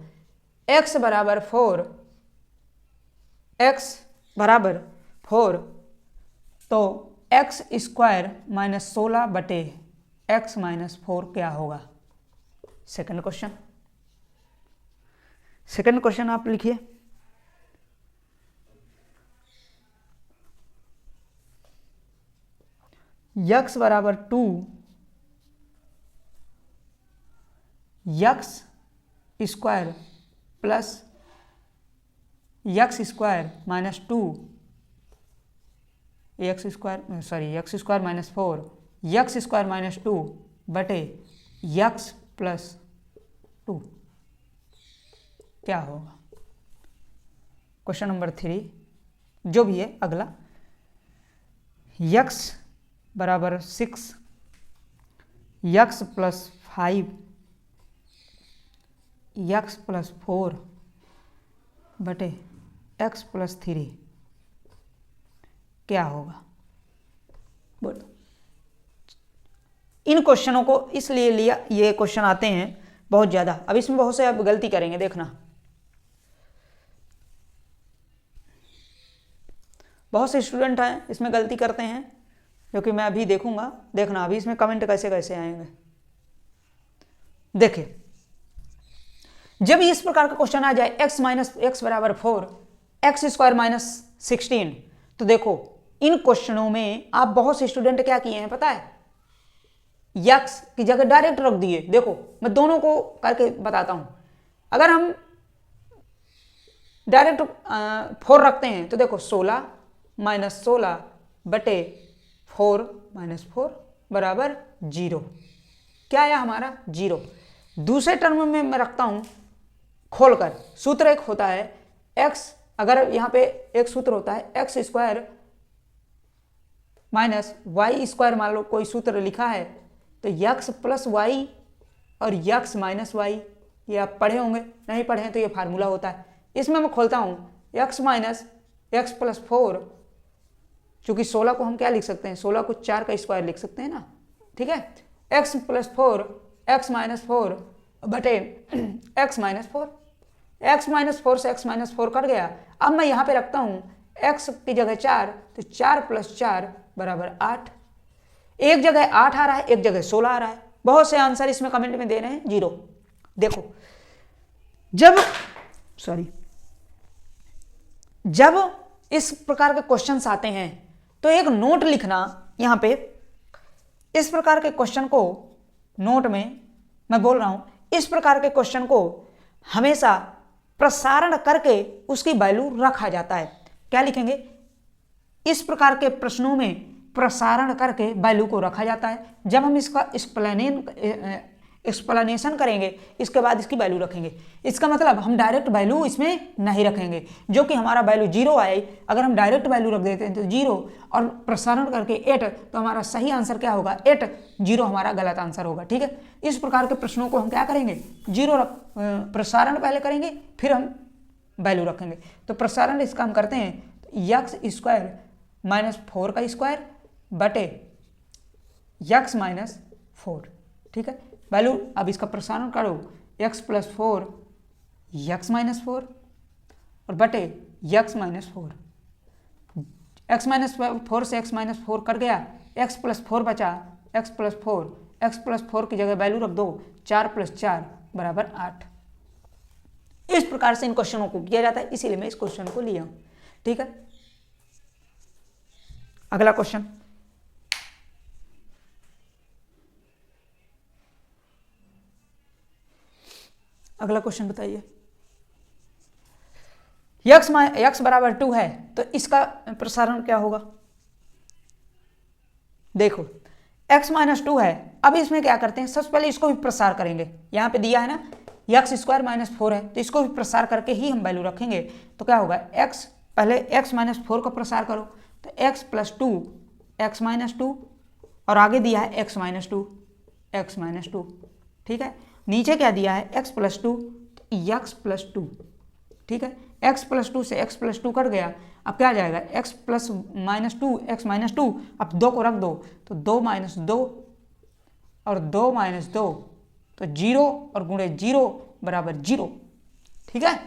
x बराबर 4, x बराबर 4, तो x स्क्वायर माइनस 16 बटे x माइनस 4 क्या होगा। सेकंड क्वेश्चन, सेकंड क्वेश्चन आप लिखिए। x बराबर 2, x square plus x square minus 2, x square minus 4, x square minus 2 बटे x प्लस 2 क्या होगा। क्वेश्चन नंबर 3 जो भी है अगला, x बराबर 6, x प्लस 5, x प्लस 4 बटे x प्लस 3 क्या होगा। बोलो, इन क्वेश्चनों को इसलिए लिया, ये क्वेश्चन आते हैं बहुत ज़्यादा। अब इसमें बहुत से आप गलती करेंगे, देखना बहुत से स्टूडेंट हैं इसमें गलती करते हैं, क्योंकि मैं अभी देखूंगा, देखना अभी इसमें कमेंट कैसे कैसे आएंगे। देखिए जब इस प्रकार का क्वेश्चन आ जाए x माइनस एक्स बराबर 4, एक्स स्क्वायर माइनस 16, तो देखो इन क्वेश्चनों में आप बहुत से स्टूडेंट क्या किए हैं पता है, x की जगह डायरेक्ट रख दिए। देखो मैं दोनों को करके बताता हूं। अगर हम डायरेक्ट 4 रखते हैं तो देखो 16 माइनस 16 बटे 4 माइनस 4 बराबर 0। क्या आया हमारा 0। दूसरे टर्म में मैं रखता हूं खोलकर, सूत्र एक होता है x, अगर यहां पे एक सूत्र होता है x square minus y square, मान लो कोई सूत्र लिखा है तो x प्लस वाई और x माइनस वाई, ये आप पढ़े होंगे, नहीं पढ़े हैं तो ये फार्मूला होता है। इसमें मैं खोलता हूं x माइनस एक्स प्लस 4, चूंकि 16 को हम क्या लिख सकते हैं, 16 को 4 का स्क्वायर लिख सकते हैं ना, ठीक है। x प्लस 4, एक्स माइनस 4 बटे x माइनस 4, x माइनस 4 से x माइनस 4 कट गया। अब मैं यहाँ पे रखता हूँ x की जगह 4, तो 4 प्लस 4 बराबर 8। एक जगह 8 आ रहा है, एक जगह 16 आ रहा है। बहुत से आंसर इसमें कमेंट में दे रहे हैं 0। देखो जब इस प्रकार के क्वेश्चंस आते हैं तो एक नोट लिखना यहाँ पे, इस प्रकार के क्वेश्चन को नोट में मैं बोल रहा हूं, इस प्रकार के क्वेश्चन को हमेशा प्रसारण करके उसकी वैल्यू रखा जाता है। क्या लिखेंगे, इस प्रकार के प्रश्नों में प्रसारण करके वैल्यू को रखा जाता है। जब हम इसका एक्सप्लेनेशन करेंगे इसके बाद इसकी वैल्यू रखेंगे। इसका मतलब हम डायरेक्ट वैल्यू इसमें नहीं रखेंगे, जो कि हमारा वैल्यू 0 आए। अगर हम डायरेक्ट वैल्यू रख देते हैं तो 0 और प्रसारण करके 8, तो हमारा सही आंसर क्या होगा 8, 0 हमारा गलत आंसर होगा, ठीक है। इस प्रकार के प्रश्नों को हम क्या करेंगे, 0 प्रसारण पहले करेंगे फिर हम वैल्यू रखेंगे। तो प्रसारण इसका हम करते हैं एक्स स्क्वायर माइनस 4 का स्क्वायर बटे एक्स माइनस 4, ठीक है। वैल्यू अब इसका प्रसारण करो, x प्लस 4 एक्स माइनस 4 और बटे एक्स माइनस 4, एक्स माइनस 4 से x माइनस 4 कट गया, x प्लस 4 बचा, x प्लस 4, x प्लस 4 की जगह वैल्यू रख दो 4 प्लस 4 बराबर 8। इस प्रकार से इन क्वेश्चनों को किया जाता है, इसीलिए मैं इस क्वेश्चन को लिया हूं, ठीक है। अगला क्वेश्चन, अगला क्वेश्चन बताइए। x बराबर 2 है तो इसका प्रसारण क्या होगा? देखो x माइनस 2 है, अब इसमें क्या करते हैं, सबसे पहले इसको भी प्रसार करेंगे। यहाँ पे दिया है ना x स्क्वायर माइनस 4 है, तो इसको भी प्रसार करके ही हम वैल्यू रखेंगे। तो क्या होगा, x पहले x माइनस 4 का प्रसार करो तो x प्लस 2 x माइनस 2 और आगे दिया है x माइनस 2, ठीक है। नीचे क्या दिया है x प्लस 2 तो x प्लस 2, ठीक है। x प्लस 2 से x प्लस 2 कट गया, अब क्या आ जाएगा x plus minus 2 x minus 2, अब 2 को रख दो तो 2 माइनस 2 और 2 माइनस 2 तो 0 और गुणे 0 बराबर 0, ठीक है।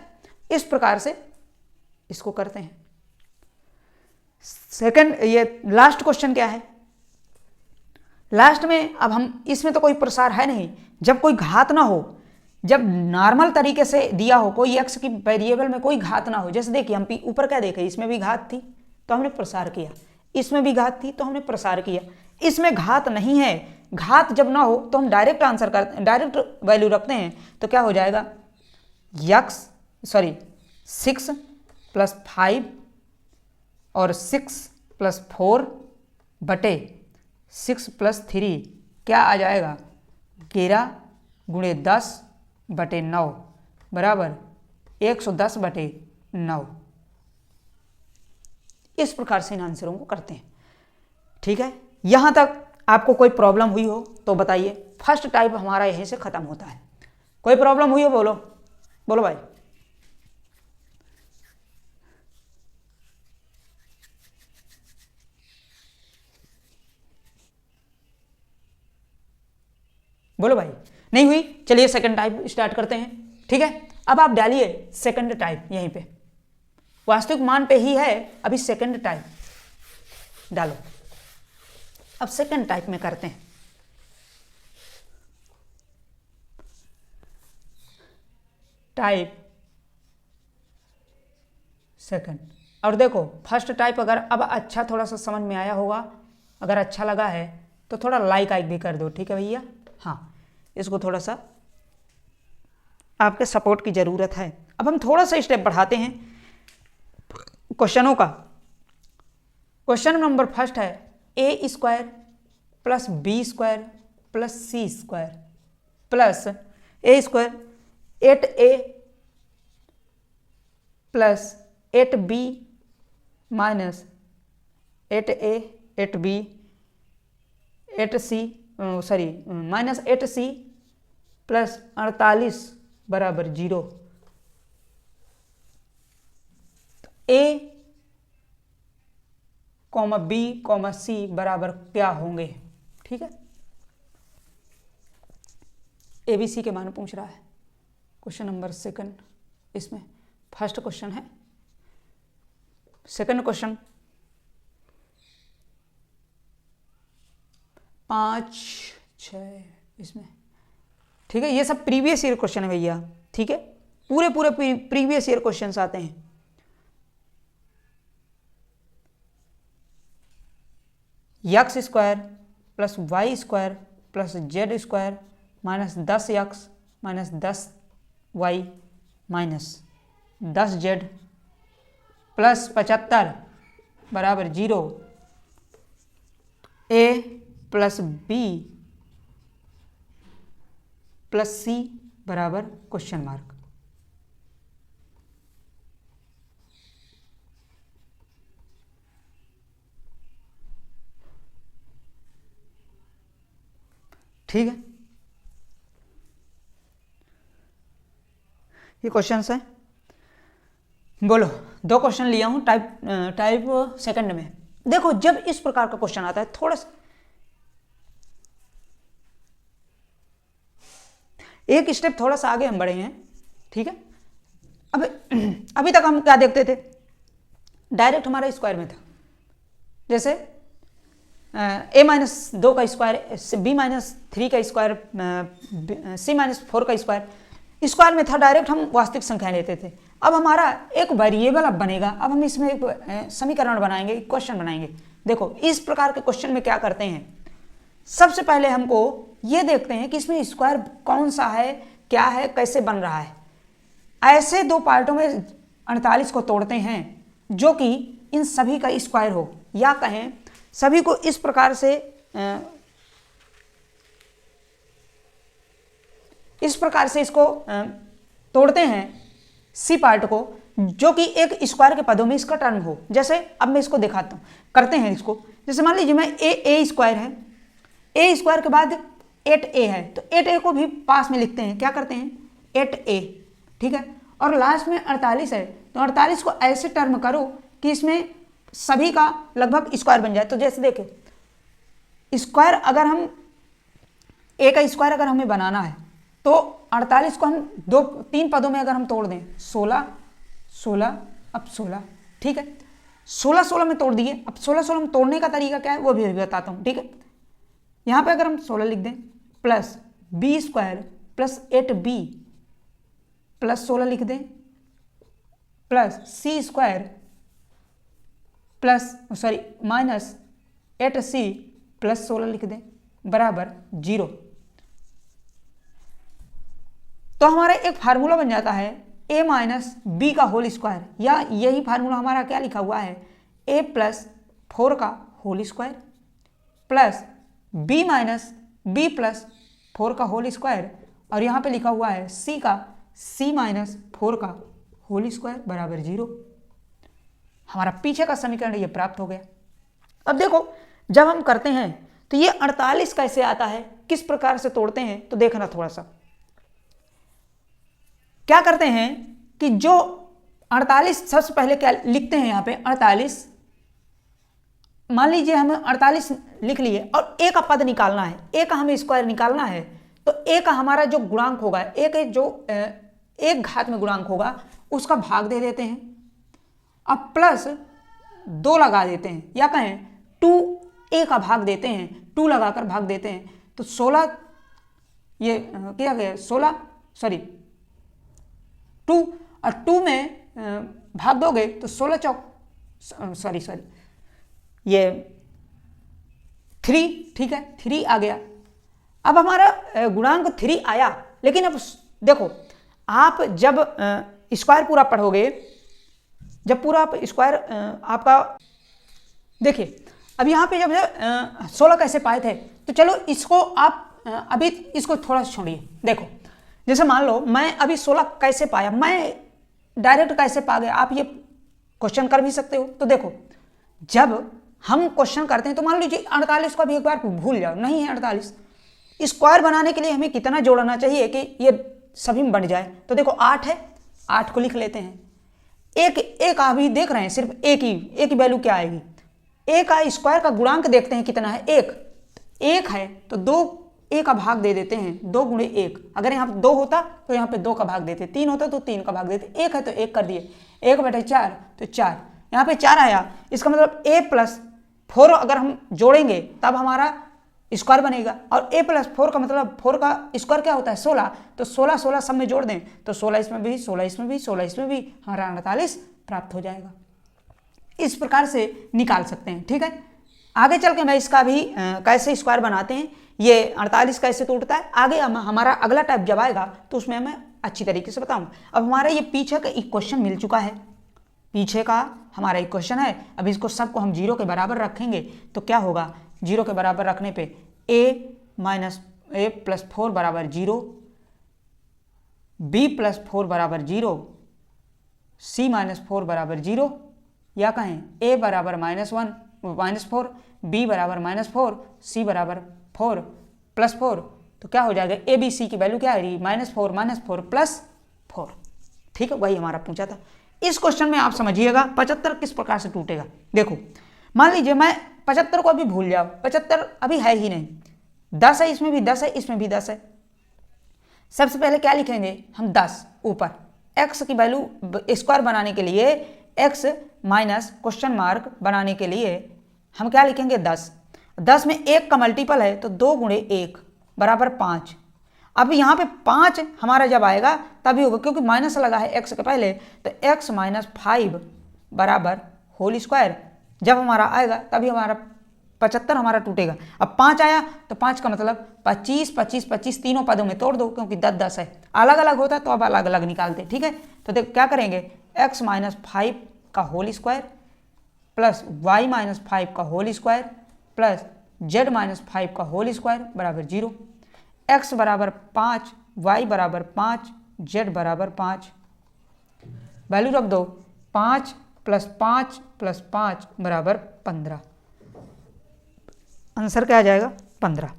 इस प्रकार से इसको करते हैं। सेकंड, ये लास्ट क्वेश्चन क्या है, लास्ट में अब हम इसमें तो कोई प्रसार है नहीं, जब कोई घात ना हो, जब नॉर्मल तरीके से दिया हो, कोई x की वेरिएबल में कोई घात ना हो, जैसे देखिए हम ऊपर क्या देखे, इसमें भी घात थी तो हमने प्रसार किया, इसमें भी घात थी तो हमने प्रसार किया। इसमें घात नहीं है, घात जब ना हो तो हम डायरेक्ट आंसर करते, डायरेक्ट वैल्यू रखते हैं। तो क्या हो जाएगा, 6 प्लस 5 और 6 प्लस 4 बटे 6 प्लस 3 क्या आ जाएगा, 11 गुणे 10 बटे 9 बराबर 110 बटे 9। इस प्रकार से इन आंसरों को करते हैं, ठीक है। यहां तक आपको कोई प्रॉब्लम हुई हो तो बताइए। फर्स्ट टाइप हमारा यहीं से खत्म होता है। कोई प्रॉब्लम हुई हो बोलो, बोलो भाई। बोलो भाई, नहीं हुई, चलिए सेकंड टाइप स्टार्ट करते हैं, ठीक है। अब आप डालिए सेकंड टाइप, यहीं पे वास्तविक मान पे ही है, अभी सेकंड टाइप डालो। अब सेकंड टाइप में करते हैं। टाइप सेकंड, और देखो फर्स्ट टाइप अगर अब अच्छा थोड़ा सा समझ में आया होगा, अगर अच्छा लगा है तो थोड़ा लाइक भी कर दो, ठीक है भैया। हाँ, इसको थोड़ा सा आपके सपोर्ट की ज़रूरत है। अब हम थोड़ा सा स्टेप बढ़ाते हैं क्वेश्चनों का। क्वेश्चन नंबर फर्स्ट है A square plus B square plus C square plus A square 8a plus 8b minus 8a 8b 8c minus 8c plus 48 बराबर 0। A comma B comma C बराबर क्या होंगे, ठीक है। ए बी सी के मान पूछ रहा है क्वेश्चन नंबर सेकंड। इसमें फर्स्ट क्वेश्चन है, सेकंड क्वेश्चन 5, 6 इसमें, ठीक है। ये सब प्रीवियस ईयर क्वेश्चन है भैया, ठीक है। पूरे प्रीवियस ईयर क्वेश्चन आते हैं। X square plus y square plus z square minus 10x minus 10y minus 10z plus 75 बराबर 0। A plus b plus c बराबर क्वेश्चन मार्क। ठीक है, ये क्वेश्चंस है। बोलो, 2 क्वेश्चन लिया हूं टाइप सेकंड में। देखो जब इस प्रकार का क्वेश्चन आता है, थोड़ा सा एक स्टेप थोड़ा सा आगे हम बढ़े हैं, ठीक है। अब अभी तक हम क्या देखते थे, डायरेक्ट हमारा स्क्वायर में था, जैसे a माइनस 2 का स्क्वायर, b माइनस 3 का स्क्वायर, c माइनस 4 का स्क्वायर, स्क्वायर में था, डायरेक्ट हम वास्तविक संख्या लेते थे। अब हमारा एक वेरिएबल अब बनेगा, अब हम इसमें एक समीकरण बनाएंगे, क्वेश्चन बनाएंगे। देखो इस प्रकार के क्वेश्चन में क्या करते हैं, सबसे पहले हमको ये देखते हैं कि इसमें स्क्वायर कौन सा है, क्या है, कैसे बन रहा है। ऐसे 2 पार्टों में 48 को तोड़ते हैं जो कि इन सभी का स्क्वायर हो, या कहें सभी को इस प्रकार से इसको तोड़ते हैं सी पार्ट को, जो कि एक स्क्वायर के पदों में इसका टर्म हो। जैसे अब मैं इसको दिखाता हूँ, करते हैं इसको। जैसे मान लीजिए मैं ए स्क्वायर है, ए स्क्वायर के बाद 8a है, तो 8a को भी पास में लिखते हैं, क्या करते हैं 8a, ठीक है। और लास्ट में 48 है, तो 48 को ऐसे टर्म करो कि इसमें सभी का लगभग स्क्वायर बन जाए। तो जैसे देखो स्क्वायर, अगर हम ए का स्क्वायर अगर हमें बनाना है तो 48 को हम 3 पदों में अगर हम तोड़ दें, 16 16 अब 16, ठीक है। 16 16 में तोड़ दिए। अब 16 16 में तोड़ने का तरीका क्या है वो भी अभी बताता हूँ, ठीक है। यहाँ पे अगर हम 16 लिख दें plus B square plus 8b plus 16 लिख दें प्लस सी square plus minus 8c plus 16 लिख दें बराबर 0। तो हमारा एक फार्मूला बन जाता है a माइनस बी का होल स्क्वायर, या यही फार्मूला हमारा क्या लिखा हुआ है a प्लस 4 का whole square plus b minus b plus 4 का होल स्क्वायर, और यहाँ पे लिखा हुआ है c का c माइनस 4 का होल स्क्वायर बराबर 0। हमारा पीछे का समीकरण ये प्राप्त हो गया। अब देखो जब हम करते हैं तो ये 48 कैसे आता है, किस प्रकार से तोड़ते हैं, तो देखना थोड़ा सा। क्या करते हैं कि जो 48 सबसे पहले क्या लिखते हैं, यहाँ पे 48, मान लीजिए हमें 48 लिख लिए और ए का पद निकालना है, ए का हमें स्क्वायर निकालना है, तो ए का हमारा जो गुणांक होगा, ए के जो एक घात में गुणांक होगा उसका भाग दे देते हैं, अब प्लस 2 लगा देते हैं, या कहें 2a का भाग देते हैं, 2 लगाकर भाग देते हैं। तो 16 ये क्या गया 2 और 2 में भाग दोगे तो 16 चौक ये 3, ठीक है 3 आ गया। अब हमारा गुणांक 3 आया, लेकिन अब देखो आप जब स्क्वायर पूरा पढ़ोगे, जब पूरा आप स्क्वायर आपका देखिए, अब यहाँ पे जब 16 कैसे पाए थे, तो चलो इसको आप अभी इसको थोड़ा छोड़िए। देखो जैसे मान लो मैं अभी 16 कैसे पाया, मैं डायरेक्ट कैसे पा गया, आप ये क्वेश्चन कर भी सकते हो। तो देखो जब हम क्वेश्चन करते हैं तो मान लीजिए 48 को भी एक बार भूल जाओ, नहीं है 48, स्क्वायर बनाने के लिए हमें कितना जोड़ना चाहिए कि ये सभी में बन जाए। तो देखो 8 है, 8 को लिख लेते हैं। एक अभी देख रहे हैं सिर्फ एक ही वैल्यू क्या आएगी, ए का स्क्वायर का गुणांक देखते हैं कितना है, 1 है तो 2 a का भाग दे देते हैं, 2 गुणे 1। अगर यहाँ पे 2 होता तो यहाँ पे 2 का भाग देते, 3 होता तो 3 का भाग देते, 1 है तो 1 कर दिए, 1/4 तो 4, यहाँ पे 4 आया। इसका मतलब a प्लस 4 अगर हम जोड़ेंगे तब हमारा स्क्वायर बनेगा, और a प्लस 4 का मतलब 4 का स्क्वायर क्या होता है 16, तो 16 16 सब में जोड़ दें तो 16 इसमें भी, 16 इसमें भी, 16 इसमें भी, हमारा 48 प्राप्त हो जाएगा। इस प्रकार से निकाल सकते हैं, ठीक है। आगे चल के मैं इसका भी कैसे स्क्वायर बनाते हैं, ये 48 कैसे टूटता है, आगे हमारा अगला टाइप जब आएगा तो उसमें मैं अच्छी तरीके से बताऊँ। अब हमारा ये पीछे का इक्वेशन मिल चुका है, पीछे का हमारा इक्वेशन है। अब इसको सबको हम 0 के बराबर रखेंगे तो क्या होगा, 0 के बराबर रखने पे a प्लस 4 बराबर 0, b प्लस 4 बराबर 0, c माइनस 4 बराबर 0, या कहें a बराबर -4, b बराबर -4, c बराबर 4 प्लस 4, तो क्या हो जाएगा a b c की वैल्यू क्या है -4 प्लस 4, ठीक है। वही हमारा पूछा था। इस क्वेश्चन में आप समझिएगा 75 किस प्रकार से टूटेगा। देखो मान लीजिए मैं 75 को अभी भूल जाओ, 75 अभी है ही नहीं, 10 है, इसमें भी 10 है, इसमें भी 10 है। सबसे पहले क्या लिखेंगे हम 10 ऊपर, x की वैल्यू स्क्वायर बनाने के लिए, x माइनस क्वेश्चन मार्क बनाने के लिए हम क्या लिखेंगे 10। 10 में 1 का मल्टीपल है तो 2 गुणे 1 बराबर 5। अब यहाँ पे 5 हमारा जब आएगा तभी होगा, क्योंकि माइनस लगा है x के पहले, तो x माइनस 5 बराबर होल स्क्वायर जब हमारा आएगा तभी हमारा 75 हमारा टूटेगा। अब 5 आया तो 5 का मतलब 25 25 25 तीनों पदों में तोड़ दो, क्योंकि 10 10 है, अलग अलग होता तो अब अलग अलग निकालते, ठीक है। तो देखो क्या करेंगे, x माइनस 5 का whole square plus y minus 5 का whole square plus z minus 5 का होल स्क्वायर बराबर 0। x बराबर 5, y बराबर 5, z बराबर 5। वैल्यू रख दो, 5 प्लस 5 प्लस 5 बराबर 15। आंसर क्या आ जाएगा? 15।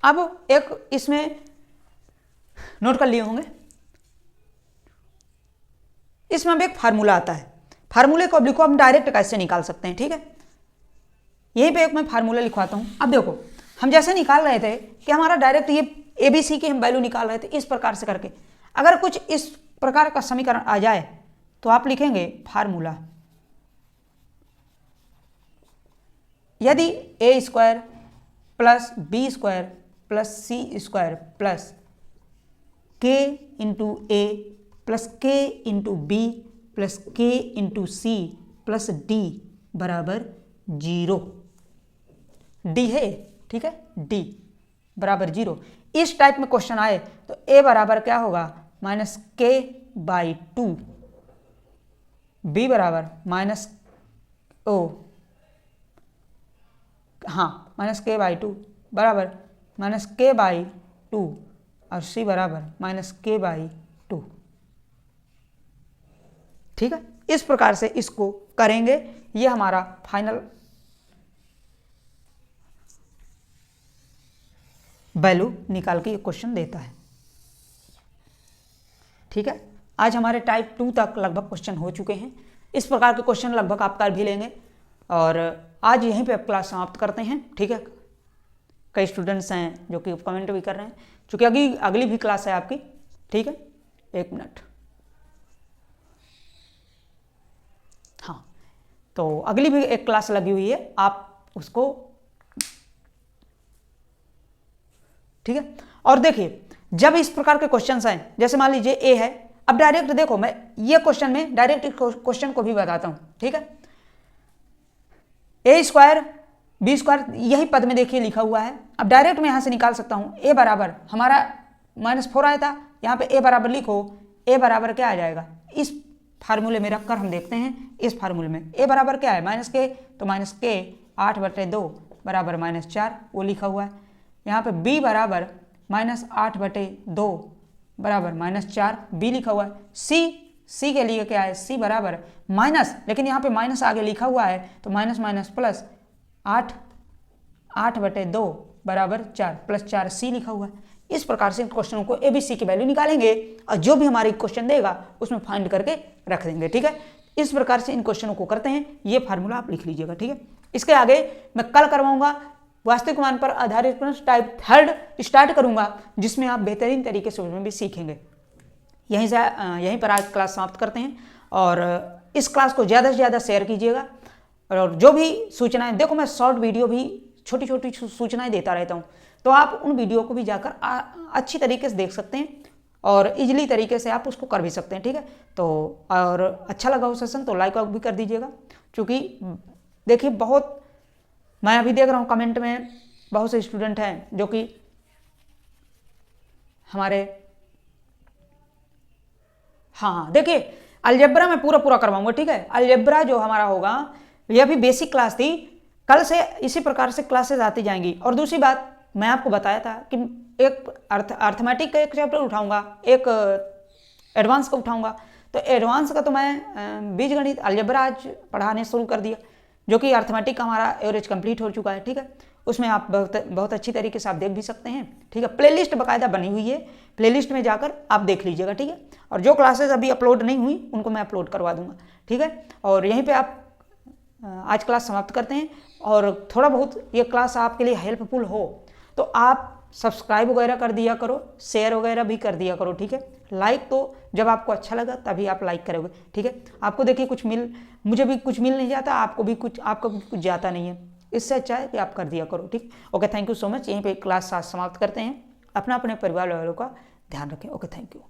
अब एक इसमें नोट कर लिए होंगे, इसमें अब एक फार्मूला आता है। फार्मूले को अब लिखो, हम डायरेक्ट कैसे निकाल सकते हैं, ठीक है। यहीं पे एक मैं फार्मूला लिखवाता हूं। अब देखो, हम जैसे निकाल रहे थे कि हमारा डायरेक्ट ये ABC की हम वैल्यू निकाल रहे थे इस प्रकार से करके, अगर कुछ इस प्रकार का समीकरण आ जाए तो आप लिखेंगे फार्मूला, यदि a square plus B square plus C square plus k into a plus k into b plus k into c plus d बराबर 0, d है, ठीक है, d बराबर 0। इस टाइप में क्वेश्चन आए तो a बराबर क्या होगा? -k/2, b बराबर -k/2 बराबर -k/2 और c बराबर -k/2, ठीक है। इस प्रकार से इसको करेंगे, ये हमारा फाइनल वैल्यू निकाल के ये क्वेश्चन देता है, ठीक है। आज हमारे टाइप 2 तक लगभग क्वेश्चन हो चुके हैं। इस प्रकार के क्वेश्चन लगभग आप कर भी लेंगे और आज यहीं पे आप क्लास समाप्त करते हैं, ठीक है। कई स्टूडेंट्स हैं जो कि कमेंट भी कर रहे हैं, चूँकि अगली भी क्लास है आपकी, ठीक है। 1 मिनट, हाँ, तो अगली भी एक क्लास लगी हुई है, आप उसको, ठीक है। और देखिए, जब इस प्रकार के क्वेश्चंस आए, जैसे मान लीजिए ए है, अब डायरेक्ट देखो, मैं ये क्वेश्चन में डायरेक्ट क्वेश्चन को भी बताता हूं, ठीक है। ए स्क्वायर बी स्क्वायर यही पद में देखिए लिखा हुआ है। अब डायरेक्ट मैं यहां से निकाल सकता हूं, ए बराबर हमारा -4 आया था, यहां पे ए बराबर लिखो, ए बराबर क्या आ जाएगा? इस फार्मूले में रखकर हम देखते हैं, इस फार्मूले में ए बराबर क्या है? -k, तो -k 8/2 बराबर -4, वो लिखा हुआ है। यहाँ पे b बराबर -8/2 बराबर -4, b लिखा हुआ है। c के लिए क्या है? c बराबर माइनस, लेकिन यहाँ पे माइनस आगे लिखा हुआ है तो माइनस माइनस प्लस 8/2 बराबर 4 प्लस 4 c लिखा हुआ है। इस प्रकार से क्वेश्चनों को ABC की वैल्यू निकालेंगे और जो भी हमारी क्वेश्चन देगा उसमें फाइंड करके रख देंगे, ठीक है। इस प्रकार से इन क्वेश्चनों को करते हैं, ये फार्मूला आप लिख लीजिएगा, ठीक है। इसके आगे मैं कल करवाऊंगा वास्तविक मान पर आधारित प्रश्न टाइप 3 स्टार्ट करूंगा, जिसमें आप बेहतरीन तरीके से उसमें भी सीखेंगे। यहीं पर आज क्लास समाप्त करते हैं और इस क्लास को ज़्यादा से ज़्यादा शेयर कीजिएगा। और जो भी सूचनाएं, देखो मैं शॉर्ट वीडियो भी छोटी छोटी सूचनाएं देता रहता हूं, तो आप उन वीडियो को भी जाकर अच्छी तरीके से देख सकते हैं और इजीली तरीके से आप उसको कर भी सकते हैं, ठीक है। तो और अच्छा लगा हो सेशन तो लाइक भी कर दीजिएगा, क्योंकि देखिए बहुत, मैं अभी देख रहा हूँ कमेंट में बहुत से स्टूडेंट हैं जो कि हमारे, हाँ देखिए अलजेब्रा में पूरा करवाऊंगा, ठीक है। अलजेब्रा जो हमारा होगा, यह भी बेसिक क्लास थी, कल से इसी प्रकार से क्लासेस आती जाएंगी। और दूसरी बात, मैं आपको बताया था कि एक अर्थमेटिक का एक चैप्टर उठाऊंगा, एक एडवांस का उठाऊंगा। तो एडवांस का तो मैं बीजगणित अलजेब्रा आज पढ़ाने शुरू कर दिया, जो कि अर्थमेटिक का हमारा एवरेज कंप्लीट हो चुका है, ठीक है। उसमें आप बहुत अच्छी तरीके से आप देख भी सकते हैं, ठीक है। प्लेलिस्ट बाकायदा बनी हुई है, प्लेलिस्ट में जाकर आप देख लीजिएगा, ठीक है। और जो क्लासेस अभी अपलोड नहीं हुई उनको मैं अपलोड करवा दूंगा, ठीक है। और यहीं पे आप आज क्लास समाप्त करते हैं। और थोड़ा बहुत ये क्लास आपके लिए हेल्पफुल हो तो आप सब्सक्राइब वगैरह कर दिया करो, शेयर वगैरह भी कर दिया करो, ठीक है। लाइक तो जब आपको अच्छा लगा तभी आप लाइक करोगे, ठीक है। आपको देखिए मुझे भी कुछ मिल नहीं जाता, आपको भी कुछ जाता नहीं है, इससे अच्छा है कि आप कर दिया करो, ठीक। Okay, thank you so much. यहीं पे क्लास समाप्त करते हैं। अपने परिवार वालों का ध्यान रखें। Okay, thank you.